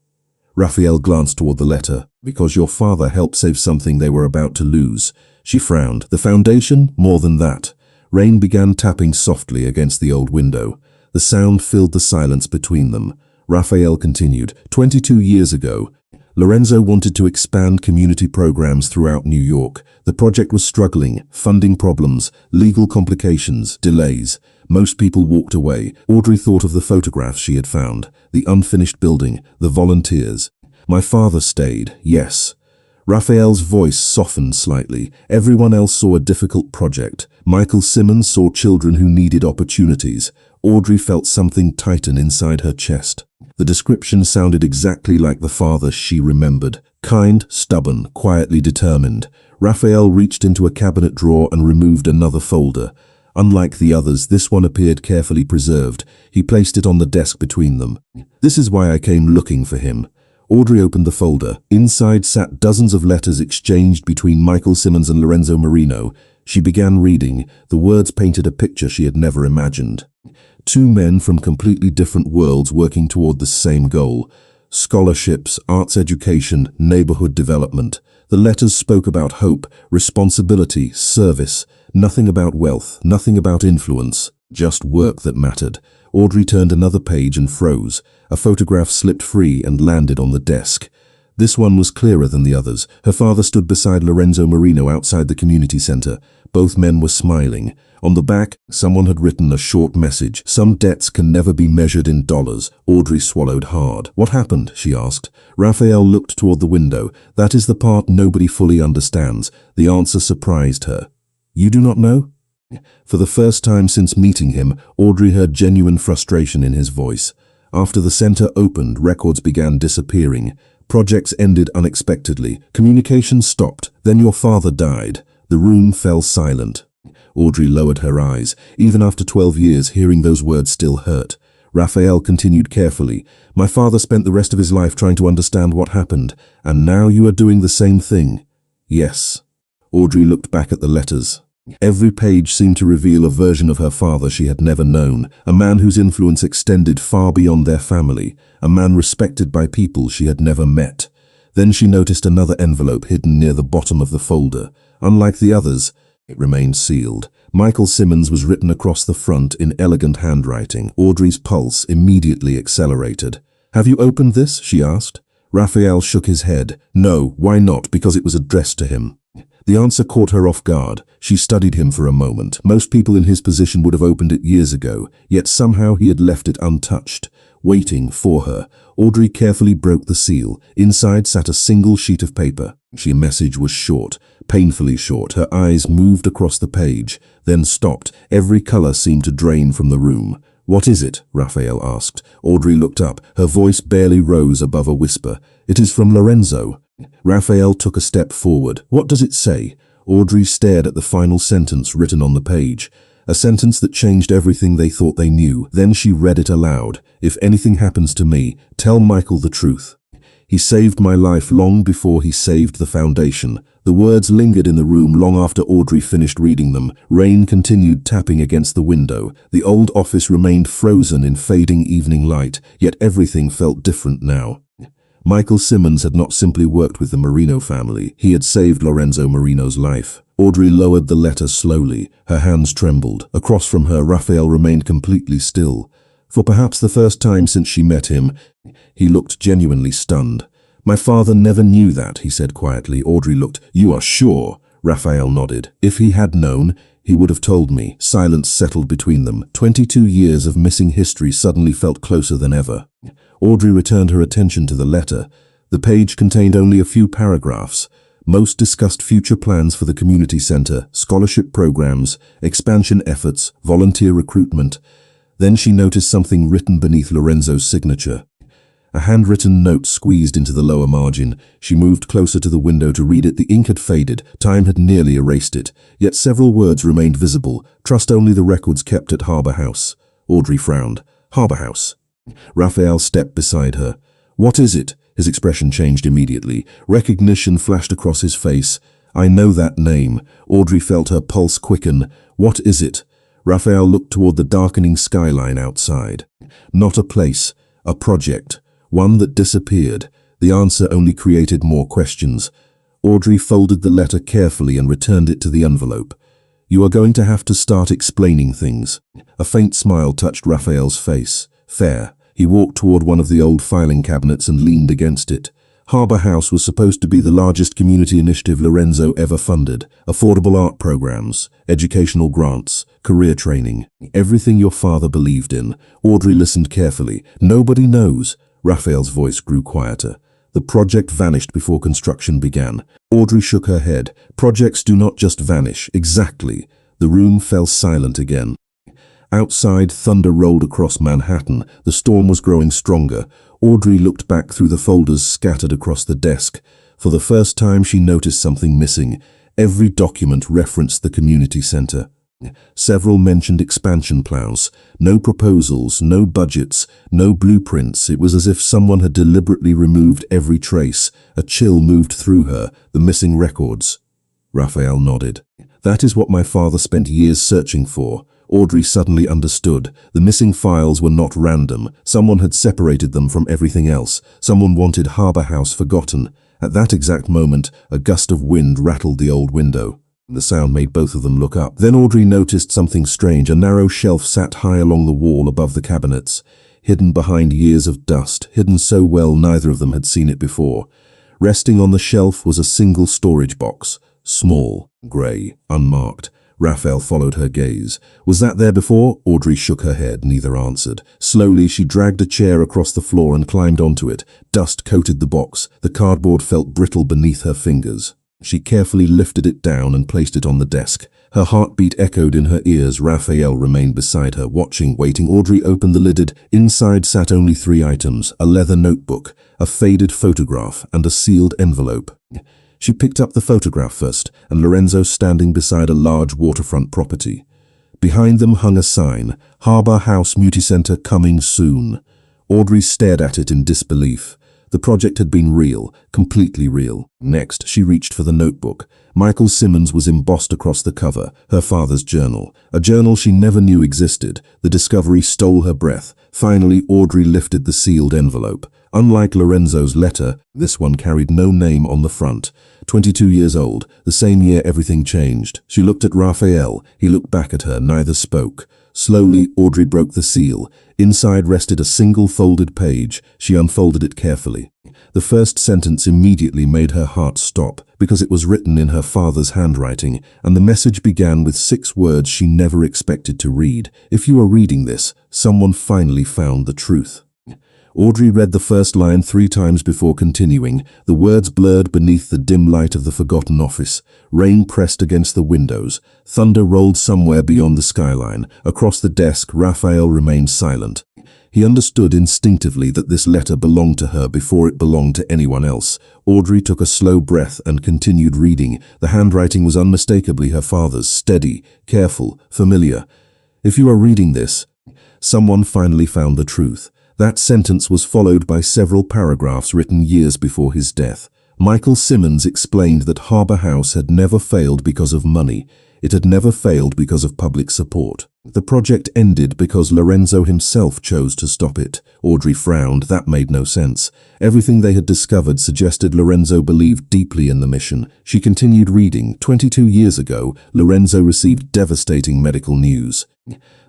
Raphael glanced toward the letter. Because your father helped save something they were about to lose. She frowned. The foundation? More than that. Rain began tapping softly against the old window. The sound filled the silence between them. Raphael continued. 22 years ago, Lorenzo wanted to expand community programs throughout New York. The project was struggling, funding problems, legal complications, delays. Most people walked away. Audrey thought of the photographs she had found, the unfinished building, the volunteers. My father stayed, yes. Raphael's voice softened slightly. Everyone else saw a difficult project. Michael Simmons saw children who needed opportunities. Audrey felt something tighten inside her chest. The description sounded exactly like the father she remembered. Kind, stubborn, quietly determined. Raphael reached into a cabinet drawer and removed another folder. Unlike the others, this one appeared carefully preserved. He placed it on the desk between them. This is why I came looking for him. Audrey opened the folder. Inside sat dozens of letters exchanged between Michael Simmons and Lorenzo Marino. She began reading. The words painted a picture she had never imagined. Two men from completely different worlds working toward the same goal. Scholarships, arts education, neighborhood development. The letters spoke about hope, responsibility, service. Nothing about wealth, nothing about influence. Just work that mattered. Audrey turned another page and froze. A photograph slipped free and landed on the desk. This one was clearer than the others. Her father stood beside Lorenzo Marino outside the community center. Both men were smiling. On the back, someone had written a short message. Some debts can never be measured in dollars. Audrey swallowed hard. What happened? She asked. Raphael looked toward the window. That is the part nobody fully understands. The answer surprised her. You do not know? For the first time since meeting him, Audrey heard genuine frustration in his voice. After the center opened, records began disappearing. Projects ended unexpectedly. Communication stopped. Then your father died. The room fell silent. Audrey lowered her eyes. Even after 12 years, hearing those words still hurt. Raphael continued carefully. My father spent the rest of his life trying to understand what happened, and now you are doing the same thing. Yes. Audrey looked back at the letters. Every page seemed to reveal a version of her father she had never known, a man whose influence extended far beyond their family, a man respected by people she had never met. Then she noticed another envelope hidden near the bottom of the folder. Unlike the others, it remained sealed. Michael Simmons was written across the front in elegant handwriting. Audrey's pulse immediately accelerated. Have you opened this? She asked. Raphael shook his head. No, why not? Because it was addressed to him. The answer caught her off guard. She studied him for a moment. Most people in his position would have opened it years ago, yet somehow he had left it untouched, waiting for her. Audrey carefully broke the seal. Inside sat a single sheet of paper. Her message was short, painfully short. Her eyes moved across the page, then stopped. Every color seemed to drain from the room. What is it? Raphael asked. Audrey looked up. Her voice barely rose above a whisper. It is from Lorenzo. Raphael took a step forward. What does it say? Audrey stared at the final sentence written on the page. A sentence that changed everything they thought they knew. Then she read it aloud. If anything happens to me, tell Michael the truth. He saved my life long before he saved the foundation. The words lingered in the room long after Audrey finished reading them. Rain continued tapping against the window. The old office remained frozen in fading evening light, yet everything felt different now. Michael Simmons had not simply worked with the Marino family. He had saved Lorenzo Marino's life. Audrey lowered the letter slowly. Her hands trembled. Across from her, Raphael remained completely still. For perhaps the first time since she met him, he looked genuinely stunned. My father never knew that, he said quietly. Audrey looked. You are sure? Raphael nodded. If he had known, he would have told me. Silence settled between them. 22 years of missing history suddenly felt closer than ever. Audrey returned her attention to the letter. The page contained only a few paragraphs. Most discussed future plans for the community center, scholarship programs, expansion efforts, volunteer recruitment. Then she noticed something written beneath Lorenzo's signature. A handwritten note squeezed into the lower margin. She moved closer to the window to read it. The ink had faded. Time had nearly erased it. Yet several words remained visible. Trust only the records kept at Harbor House. Audrey frowned. Harbor House. Raphael stepped beside her. What is it? His expression changed immediately. Recognition flashed across his face. I know that name. Audrey felt her pulse quicken. What is it? Raphael looked toward the darkening skyline outside. Not a place. A project. One that disappeared. The answer only created more questions. Audrey folded the letter carefully and returned it to the envelope. You are going to have to start explaining things. A faint smile touched Raphael's face. Fair. He walked toward one of the old filing cabinets and leaned against it. Harbor House was supposed to be the largest community initiative Lorenzo ever funded. Affordable art programs, educational grants, career training. Everything your father believed in. Audrey listened carefully. Nobody knows. Raphael's voice grew quieter. The project vanished before construction began. Audrey shook her head. Projects do not just vanish. Exactly. The room fell silent again. Outside, thunder rolled across Manhattan. The storm was growing stronger. Audrey looked back through the folders scattered across the desk. For the first time, she noticed something missing. Every document referenced the community center. Several mentioned expansion plans. No proposals, no budgets, no blueprints. It was as if someone had deliberately removed every trace. A chill moved through her. The missing records. Raphael nodded. That is what my father spent years searching for. Audrey suddenly understood. The missing files were not random. Someone had separated them from everything else. Someone wanted Harbor House forgotten. At that exact moment, a gust of wind rattled the old window. The sound made both of them look up. Then Audrey noticed something strange. A narrow shelf sat high along the wall above the cabinets, hidden behind years of dust, hidden so well neither of them had seen it before. Resting on the shelf was a single storage box, small, grey, unmarked. Raphael followed her gaze. Was that there before? Audrey shook her head. Neither answered. Slowly, she dragged a chair across the floor and climbed onto it. Dust coated the box. The cardboard felt brittle beneath her fingers. She carefully lifted it down and placed it on the desk. Her heartbeat echoed in her ears. Raphael remained beside her, watching, waiting. Audrey opened the lid. Inside sat only 3 items: a leather notebook, a faded photograph, and a sealed envelope. She picked up the photograph first, and Lorenzo standing beside a large waterfront property. Behind them hung a sign, Harbor House Community Center coming soon. Audrey stared at it in disbelief. The project had been real, completely real. Next, she reached for the notebook. Michael Simmons was embossed across the cover, her father's journal. A journal she never knew existed. The discovery stole her breath. Finally, Audrey lifted the sealed envelope. Unlike Lorenzo's letter, this one carried no name on the front. 22 years old, the same year everything changed. She looked at Raphael. He looked back at her. Neither spoke. Slowly, Audrey broke the seal. Inside rested a single folded page. She unfolded it carefully. The first sentence immediately made her heart stop, because it was written in her father's handwriting, and the message began with 6 words she never expected to read. If you are reading this, someone finally found the truth. Audrey read the first line 3 times before continuing. The words blurred beneath the dim light of the forgotten office. Rain pressed against the windows. Thunder rolled somewhere beyond the skyline. Across the desk, Raphael remained silent. He understood instinctively that this letter belonged to her before it belonged to anyone else. Audrey took a slow breath and continued reading. The handwriting was unmistakably her father's, steady, careful, familiar. If you are reading this, someone finally found the truth. That sentence was followed by several paragraphs written years before his death. Michael Simmons explained that Harbor House had never failed because of money. It had never failed because of public support. The project ended because Lorenzo himself chose to stop it. Audrey frowned. That made no sense. Everything they had discovered suggested Lorenzo believed deeply in the mission. She continued reading. 22 years ago, Lorenzo received devastating medical news.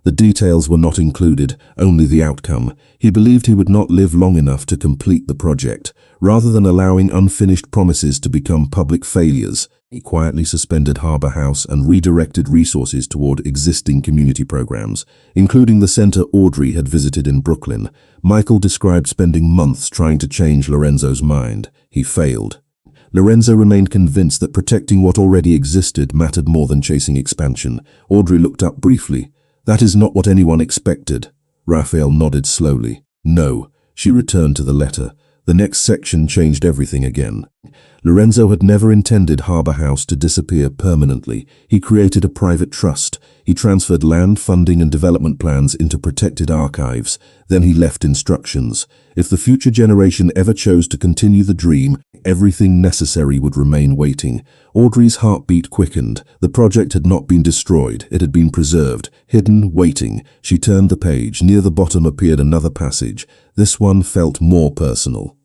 The details were not included, only the outcome. He believed he would not live long enough to complete the project. Rather than allowing unfinished promises to become public failures, He quietly suspended Harbour House and redirected resources toward existing community programs, including the center Audrey had visited in Brooklyn. Michael described spending months trying to change Lorenzo's mind. He failed. Lorenzo remained convinced that protecting what already existed mattered more than chasing expansion. Audrey looked up briefly. "That is not what anyone expected." Raphael nodded slowly. "No." She returned to the letter. The next section changed everything again. Lorenzo had never intended Harbour House to disappear permanently. He created a private trust. He transferred land, funding and development plans into protected archives. Then he left instructions. If the future generation ever chose to continue the dream, everything necessary would remain waiting. Audrey's heartbeat quickened. The project had not been destroyed. It had been preserved, hidden, waiting. She turned the page. Near the bottom appeared another passage. This one felt more personal.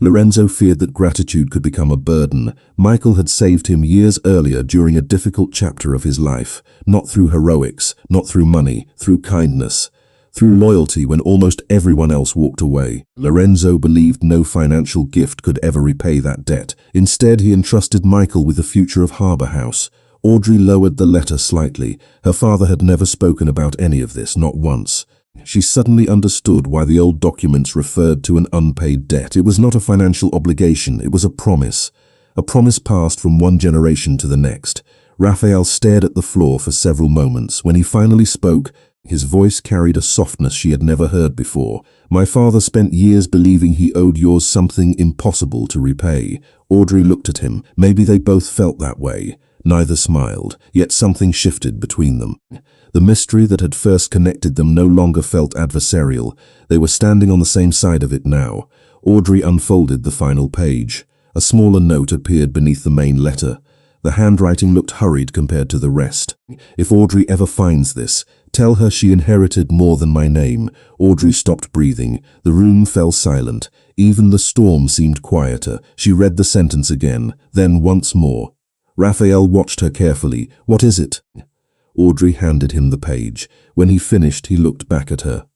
Lorenzo feared that gratitude could become a burden. Michael had saved him years earlier during a difficult chapter of his life. Not through heroics, not through money, through kindness. Through loyalty when almost everyone else walked away. Lorenzo believed no financial gift could ever repay that debt. Instead, he entrusted Michael with the future of Harbour House. Audrey lowered the letter slightly. Her father had never spoken about any of this, not once. She suddenly understood why the old documents referred to an unpaid debt. It was not a financial obligation, it was a promise. A promise passed from one generation to the next. Raphael stared at the floor for several moments. When he finally spoke, his voice carried a softness she had never heard before. "My father spent years believing he owed yours something impossible to repay." Audrey looked at him. Maybe they both felt that way. Neither smiled, yet something shifted between them. The mystery that had first connected them no longer felt adversarial. They were standing on the same side of it now. Audrey unfolded the final page. A smaller note appeared beneath the main letter. The handwriting looked hurried compared to the rest. "If Audrey ever finds this, tell her she inherited more than my name." Audrey stopped breathing. The room fell silent. Even the storm seemed quieter. She read the sentence again, then once more. Raphael watched her carefully. "What is it?" Audrey handed him the page. When he finished, he looked back at her.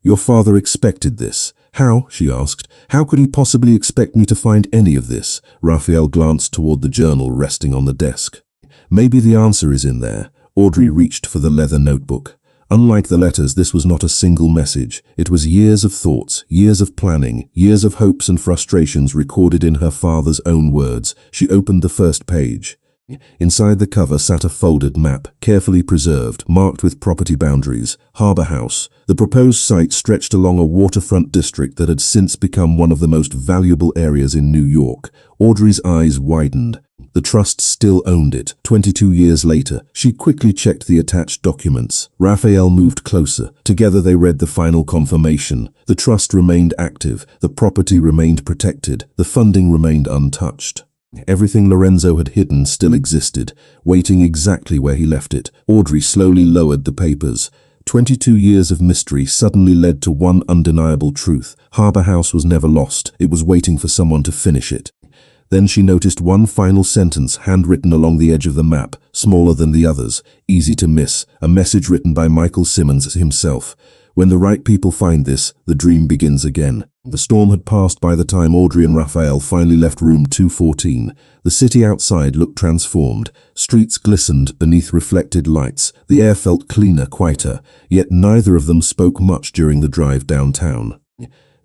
"Your father expected this." "How?" she asked. "How could he possibly expect me to find any of this?" Raphael glanced toward the journal resting on the desk. "Maybe the answer is in there." Audrey reached for the leather notebook. Unlike the letters, this was not a single message. It was years of thoughts, years of planning, years of hopes and frustrations recorded in her father's own words. She opened the first page. Inside the cover sat a folded map, carefully preserved, marked with property boundaries. Harbour House. The proposed site stretched along a waterfront district that had since become one of the most valuable areas in New York. Audrey's eyes widened. The trust still owned it. 22 years later, she quickly checked the attached documents. Raphael moved closer. Together they read the final confirmation. The trust remained active. The property remained protected. The funding remained untouched. Everything Lorenzo had hidden still existed, waiting exactly where he left it. Audrey slowly lowered the papers. 22 years of mystery suddenly led to one undeniable truth. Harbour House was never lost. It was waiting for someone to finish it. Then she noticed one final sentence handwritten along the edge of the map, smaller than the others, easy to miss, a message written by Michael Simmons himself. "When the right people find this, the dream begins again." The storm had passed by the time Audrey and Raphael finally left room 214. The city outside looked transformed. Streets glistened beneath reflected lights. The air felt cleaner, quieter, yet neither of them spoke much during the drive downtown.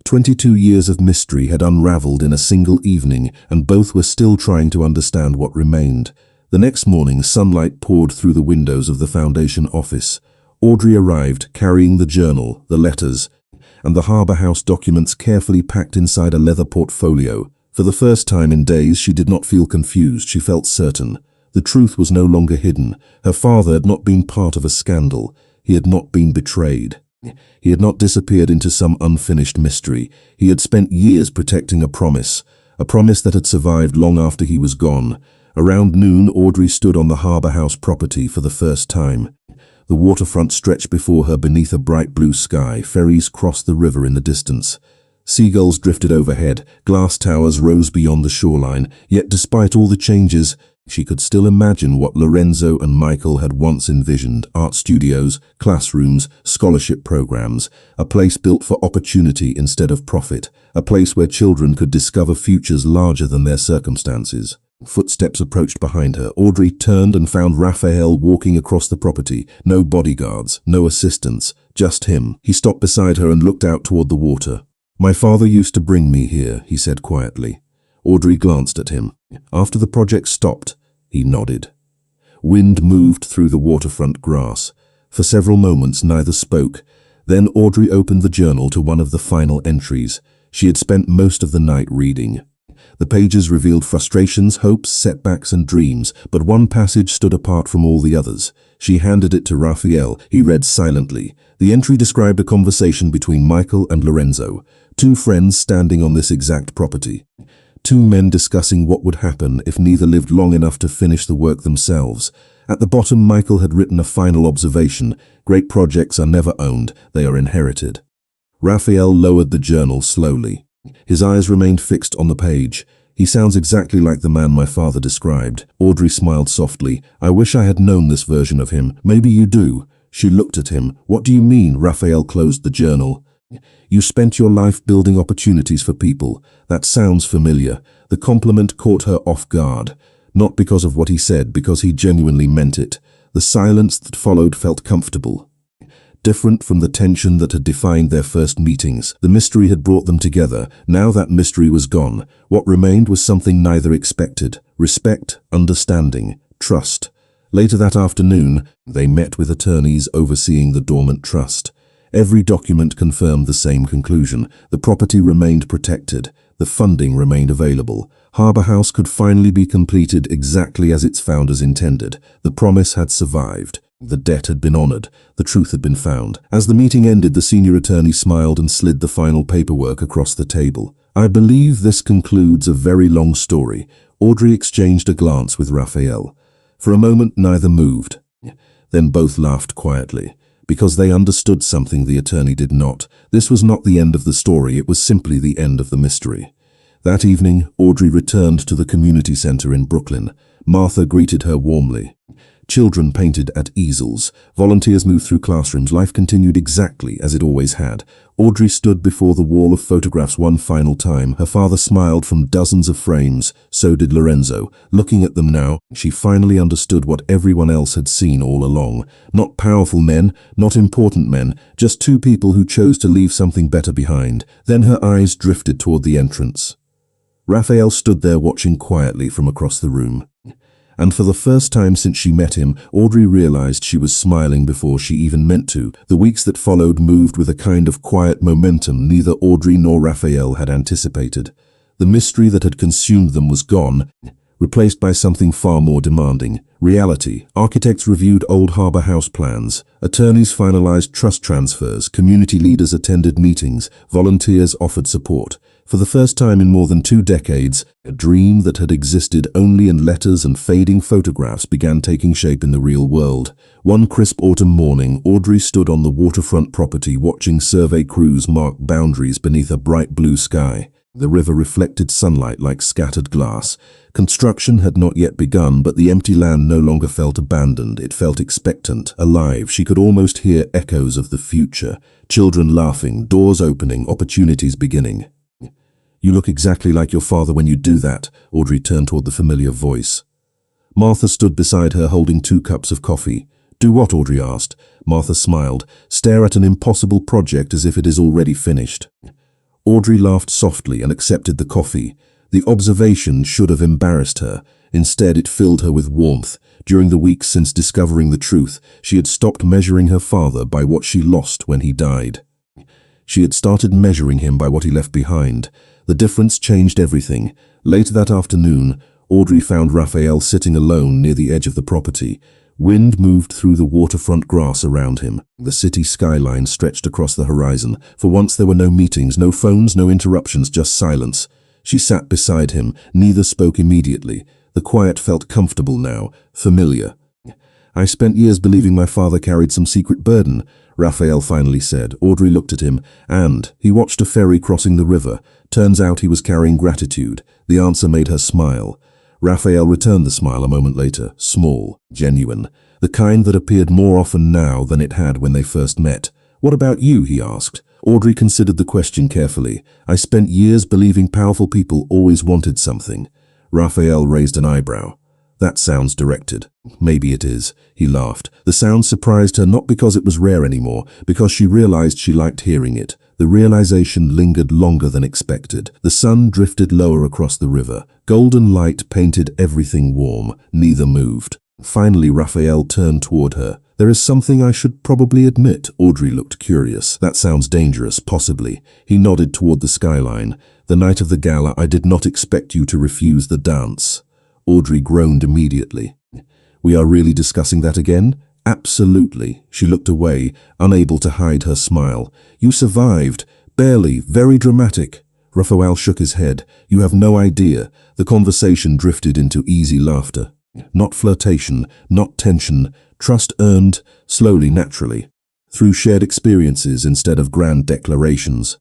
22 years of mystery had unraveled in a single evening, and both were still trying to understand what remained. The next morning, sunlight poured through the windows of the Foundation office. Audrey arrived, carrying the journal, the letters, and the Harbour House documents carefully packed inside a leather portfolio. For the first time in days, she did not feel confused. She felt certain. The truth was no longer hidden. Her father had not been part of a scandal. He had not been betrayed. He had not disappeared into some unfinished mystery. He had spent years protecting a promise that had survived long after he was gone. Around noon, Audrey stood on the Harbour House property for the first time. The waterfront stretched before her beneath a bright blue sky. Ferries crossed the river in the distance. Seagulls drifted overhead. Glass towers rose beyond the shoreline. Yet despite all the changes, she could still imagine what Lorenzo and Michael had once envisioned: art studios, classrooms, scholarship programs, a place built for opportunity instead of profit, a place where children could discover futures larger than their circumstances. Footsteps approached behind her. Audrey turned and found Raphael walking across the property. No bodyguards, no assistants, just him. He stopped beside her and looked out toward the water. "My father used to bring me here," he said quietly. Audrey glanced at him. "After the project stopped," he nodded. Wind moved through the waterfront grass. For several moments neither spoke. Then Audrey opened the journal to one of the final entries. She had spent most of the night reading. The pages revealed frustrations, hopes, setbacks, and dreams, but one passage stood apart from all the others. She handed it to Raphael. He read silently. The entry described a conversation between Michael and Lorenzo, two friends standing on this exact property. Two men discussing what would happen if neither lived long enough to finish the work themselves. At the bottom, Michael had written a final observation: "Great projects are never owned, they are inherited." Raphael lowered the journal slowly. His eyes remained fixed on the page. "He sounds exactly like the man my father described." Audrey smiled softly. "I wish I had known this version of him." "Maybe you do." She looked at him. "What do you mean?" Raphael closed the journal. "You spent your life building opportunities for people. That sounds familiar." The compliment caught her off guard. Not because of what he said, because he genuinely meant it. The silence that followed felt comfortable. Different from the tension that had defined their first meetings. The mystery had brought them together. Now that mystery was gone. What remained was something neither expected: respect, understanding, trust. Later that afternoon, they met with attorneys overseeing the dormant trust. Every document confirmed the same conclusion. The property remained protected. The funding remained available. Harbour House could finally be completed exactly as its founders intended. The promise had survived. The debt had been honored. The truth had been found. As the meeting ended, the senior attorney smiled and slid the final paperwork across the table. "I believe this concludes a very long story." Audrey exchanged a glance with Raphael. For a moment, neither moved. Then both laughed quietly, because they understood something the attorney did not. This was not the end of the story, it was simply the end of the mystery. That evening, Audrey returned to the community center in Brooklyn. Martha greeted her warmly. Children painted at easels. Volunteers moved through classrooms. Life continued exactly as it always had. Audrey stood before the wall of photographs one final time. Her father smiled from dozens of frames. So did Lorenzo. Looking at them now, she finally understood what everyone else had seen all along. Not powerful men, not important men, just two people who chose to leave something better behind. Then her eyes drifted toward the entrance. Raphael stood there watching quietly from across the room. And for the first time since she met him, Audrey realized she was smiling before she even meant to. The weeks that followed moved with a kind of quiet momentum neither Audrey nor Raphael had anticipated. The mystery that had consumed them was gone, replaced by something far more demanding: reality. Architects reviewed old Harbour House plans. Attorneys finalized trust transfers. Community leaders attended meetings. Volunteers offered support. For the first time in more than 2 decades, a dream that had existed only in letters and fading photographs began taking shape in the real world. One crisp autumn morning, Audrey stood on the waterfront property watching survey crews mark boundaries beneath a bright blue sky. The river reflected sunlight like scattered glass. Construction had not yet begun, but the empty land no longer felt abandoned. It felt expectant, alive. She could almost hear echoes of the future. Children laughing, doors opening, opportunities beginning. "You look exactly like your father when you do that." Audrey turned toward the familiar voice. Martha stood beside her holding 2 cups of coffee. "Do what?" Audrey asked. Martha smiled. "Stare at an impossible project as if it is already finished." Audrey laughed softly and accepted the coffee. The observation should have embarrassed her. Instead, it filled her with warmth. During the weeks since discovering the truth, she had stopped measuring her father by what she lost when he died. She had started measuring him by what he left behind. The difference changed everything. Later that afternoon, Audrey found Raphael sitting alone near the edge of the property. Wind moved through the waterfront grass around him. The city skyline stretched across the horizon. For once there were no meetings, no phones, no interruptions, just silence. She sat beside him. Neither spoke immediately. The quiet felt comfortable now, familiar. "I spent years believing my father carried some secret burden," Raphael finally said. Audrey looked at him, and he watched a ferry crossing the river. Turns out he was carrying gratitude. The answer made her smile. Raphael returned the smile a moment later, small, genuine, the kind that appeared more often now than it had when they first met. "What about you?" he asked. Audrey considered the question carefully. "I spent years believing powerful people always wanted something." Raphael raised an eyebrow. That sounds directed. Maybe it is, he laughed. The sound surprised her not because it was rare anymore, because she realized she liked hearing it. The realization lingered longer than expected. The sun drifted lower across the river. Golden light painted everything warm. Neither moved. Finally, Raphael turned toward her. There is something I should probably admit. Audrey looked curious. That sounds dangerous, possibly. He nodded toward the skyline. The night of the gala, I did not expect you to refuse the dance. Audrey groaned immediately. We are really discussing that again? Absolutely. She looked away, unable to hide her smile. You survived. Barely. Very dramatic. Raphael shook his head. You have no idea. The conversation drifted into easy laughter. Not flirtation, not tension. Trust earned, slowly, naturally. Through shared experiences instead of grand declarations.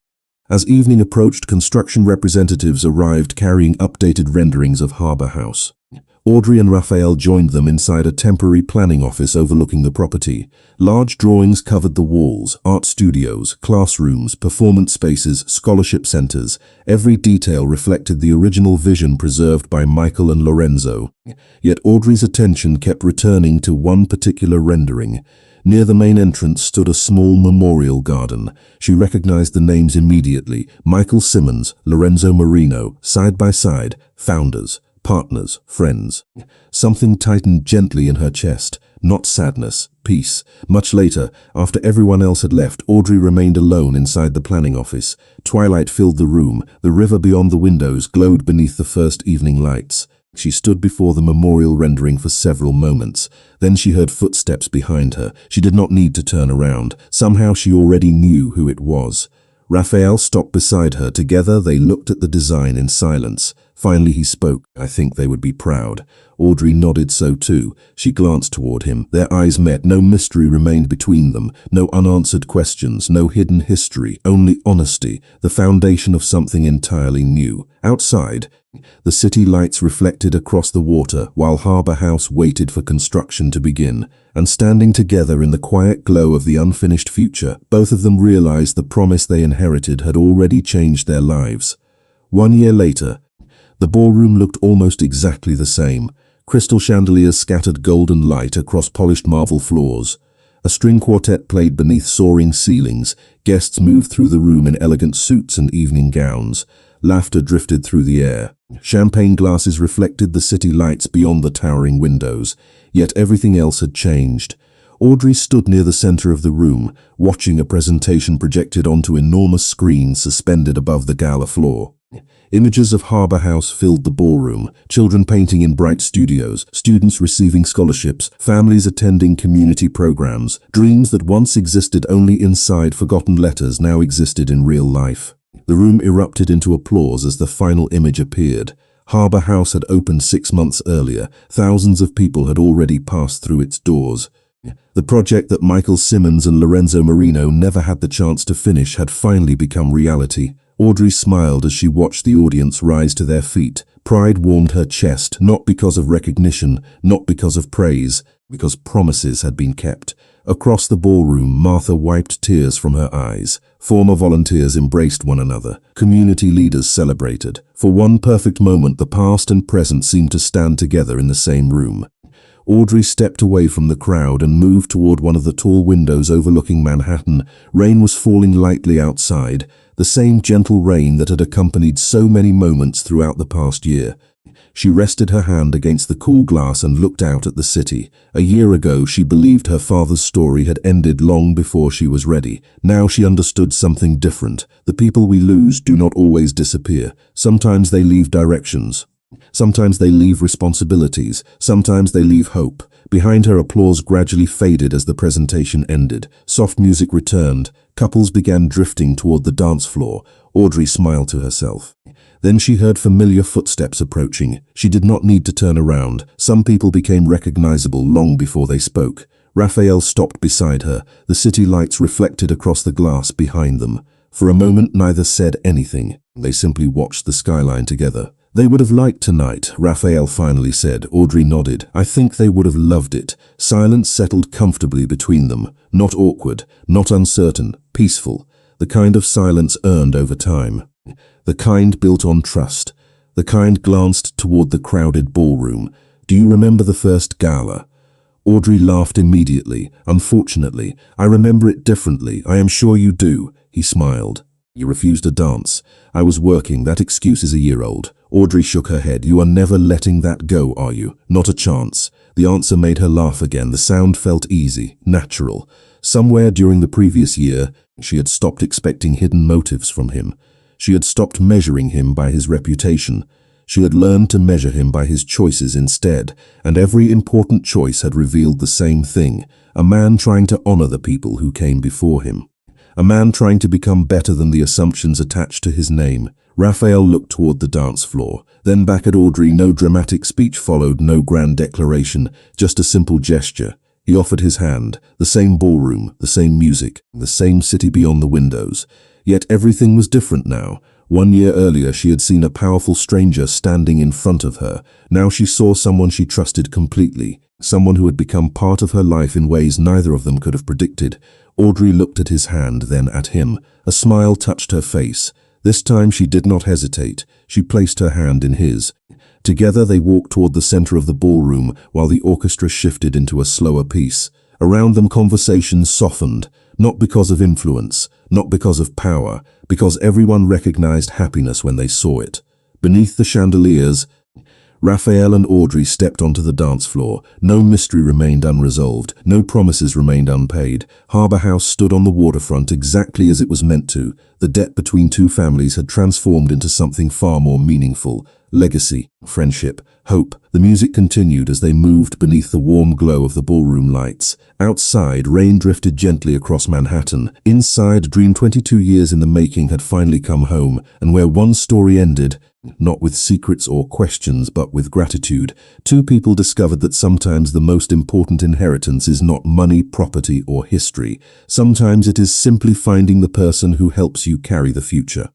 As evening approached, construction representatives arrived carrying updated renderings of Harbour House. Audrey and Raphael joined them inside a temporary planning office overlooking the property. Large drawings covered the walls, art studios, classrooms, performance spaces, scholarship centers. Every detail reflected the original vision preserved by Michael and Lorenzo. Yet Audrey's attention kept returning to one particular rendering. Near the main entrance stood a small memorial garden. She recognized the names immediately. Michael Simmons, Lorenzo Marino, side by side, founders, partners, friends. Something tightened gently in her chest. Not sadness, peace. Much later, after everyone else had left, Audrey remained alone inside the planning office. Twilight filled the room. The river beyond the windows glowed beneath the first evening lights. She stood before the memorial rendering for several moments. Then she heard footsteps behind her. She did not need to turn around. Somehow she already knew who it was. Raphael stopped beside her. Together they looked at the design in silence. Finally he spoke. I think they would be proud. Audrey nodded so too. She glanced toward him. Their eyes met. No mystery remained between them. No unanswered questions. No hidden history. Only honesty. The foundation of something entirely new. Outside, the city lights reflected across the water while Harbour House waited for construction to begin. And standing together in the quiet glow of the unfinished future, both of them realized the promise they inherited had already changed their lives. 1 year later, the ballroom looked almost exactly the same. Crystal chandeliers scattered golden light across polished marble floors. A string quartet played beneath soaring ceilings. Guests moved through the room in elegant suits and evening gowns. Laughter drifted through the air. Champagne glasses reflected the city lights beyond the towering windows. Yet everything else had changed. Audrey stood near the center of the room, watching a presentation projected onto enormous screens suspended above the gala floor. Images of Harbour House filled the ballroom, children painting in bright studios, students receiving scholarships, families attending community programs. Dreams that once existed only inside forgotten letters now existed in real life. The room erupted into applause as the final image appeared. Harbour House had opened 6 months earlier. Thousands of people had already passed through its doors. The project that Michael Simmons and Lorenzo Marino never had the chance to finish had finally become reality. Audrey smiled as she watched the audience rise to their feet. Pride warmed her chest, not because of recognition, not because of praise, because promises had been kept. Across the ballroom, Martha wiped tears from her eyes. Former volunteers embraced one another. Community leaders celebrated. For one perfect moment, the past and present seemed to stand together in the same room. Audrey stepped away from the crowd and moved toward one of the tall windows overlooking Manhattan. Rain was falling lightly outside, the same gentle rain that had accompanied so many moments throughout the past year. She rested her hand against the cool glass and looked out at the city. A year ago, she believed her father's story had ended long before she was ready. Now she understood something different. The people we lose do not always disappear. Sometimes they leave directions. Sometimes they leave responsibilities. Sometimes they leave hope. Behind her, applause gradually faded as the presentation ended. Soft music returned. Couples began drifting toward the dance floor. Audrey smiled to herself. Then she heard familiar footsteps approaching. She did not need to turn around. Some people became recognizable long before they spoke. Raphael stopped beside her. The city lights reflected across the glass behind them. For a moment, neither said anything. They simply watched the skyline together. They would have liked tonight, Raphael finally said. Audrey nodded. I think they would have loved it. Silence settled comfortably between them. Not awkward, not uncertain, peaceful. The kind of silence earned over time. The kind built on trust. The kind glanced toward the crowded ballroom. Do you remember the first gala? Audrey laughed immediately. Unfortunately, I remember it differently. I am sure you do. He smiled. You refused to dance. I was working. That excuse is a year old. Audrey shook her head. You are never letting that go, are you? Not a chance. The answer made her laugh again. The sound felt easy, natural. Somewhere during the previous year, she had stopped expecting hidden motives from him. She had stopped measuring him by his reputation. She had learned to measure him by his choices instead, and every important choice had revealed the same thing: a man trying to honor the people who came before him. A man trying to become better than the assumptions attached to his name. Raphael looked toward the dance floor, then back at Audrey. No dramatic speech followed, no grand declaration, just a simple gesture. He offered his hand, the same ballroom, the same music, the same city beyond the windows. Yet everything was different now. 1 year earlier, she had seen a powerful stranger standing in front of her. Now she saw someone she trusted completely, someone who had become part of her life in ways neither of them could have predicted. Audrey looked at his hand, then at him. A smile touched her face. This time she did not hesitate. She placed her hand in his. Together they walked toward the center of the ballroom while the orchestra shifted into a slower piece. Around them conversations softened, not because of influence, not because of power, because everyone recognized happiness when they saw it. Beneath the chandeliers, Raphael and Audrey stepped onto the dance floor. No mystery remained unresolved. No promises remained unpaid. Harbor House stood on the waterfront exactly as it was meant to. The debt between two families had transformed into something far more meaningful. Legacy, friendship, hope. The music continued as they moved beneath the warm glow of the ballroom lights. Outside, rain drifted gently across Manhattan. Inside, a dream 22 years in the making had finally come home, and where one story ended, not with secrets or questions, but with gratitude, two people discovered that sometimes the most important inheritance is not money, property, or history. Sometimes it is simply finding the person who helps you carry the future.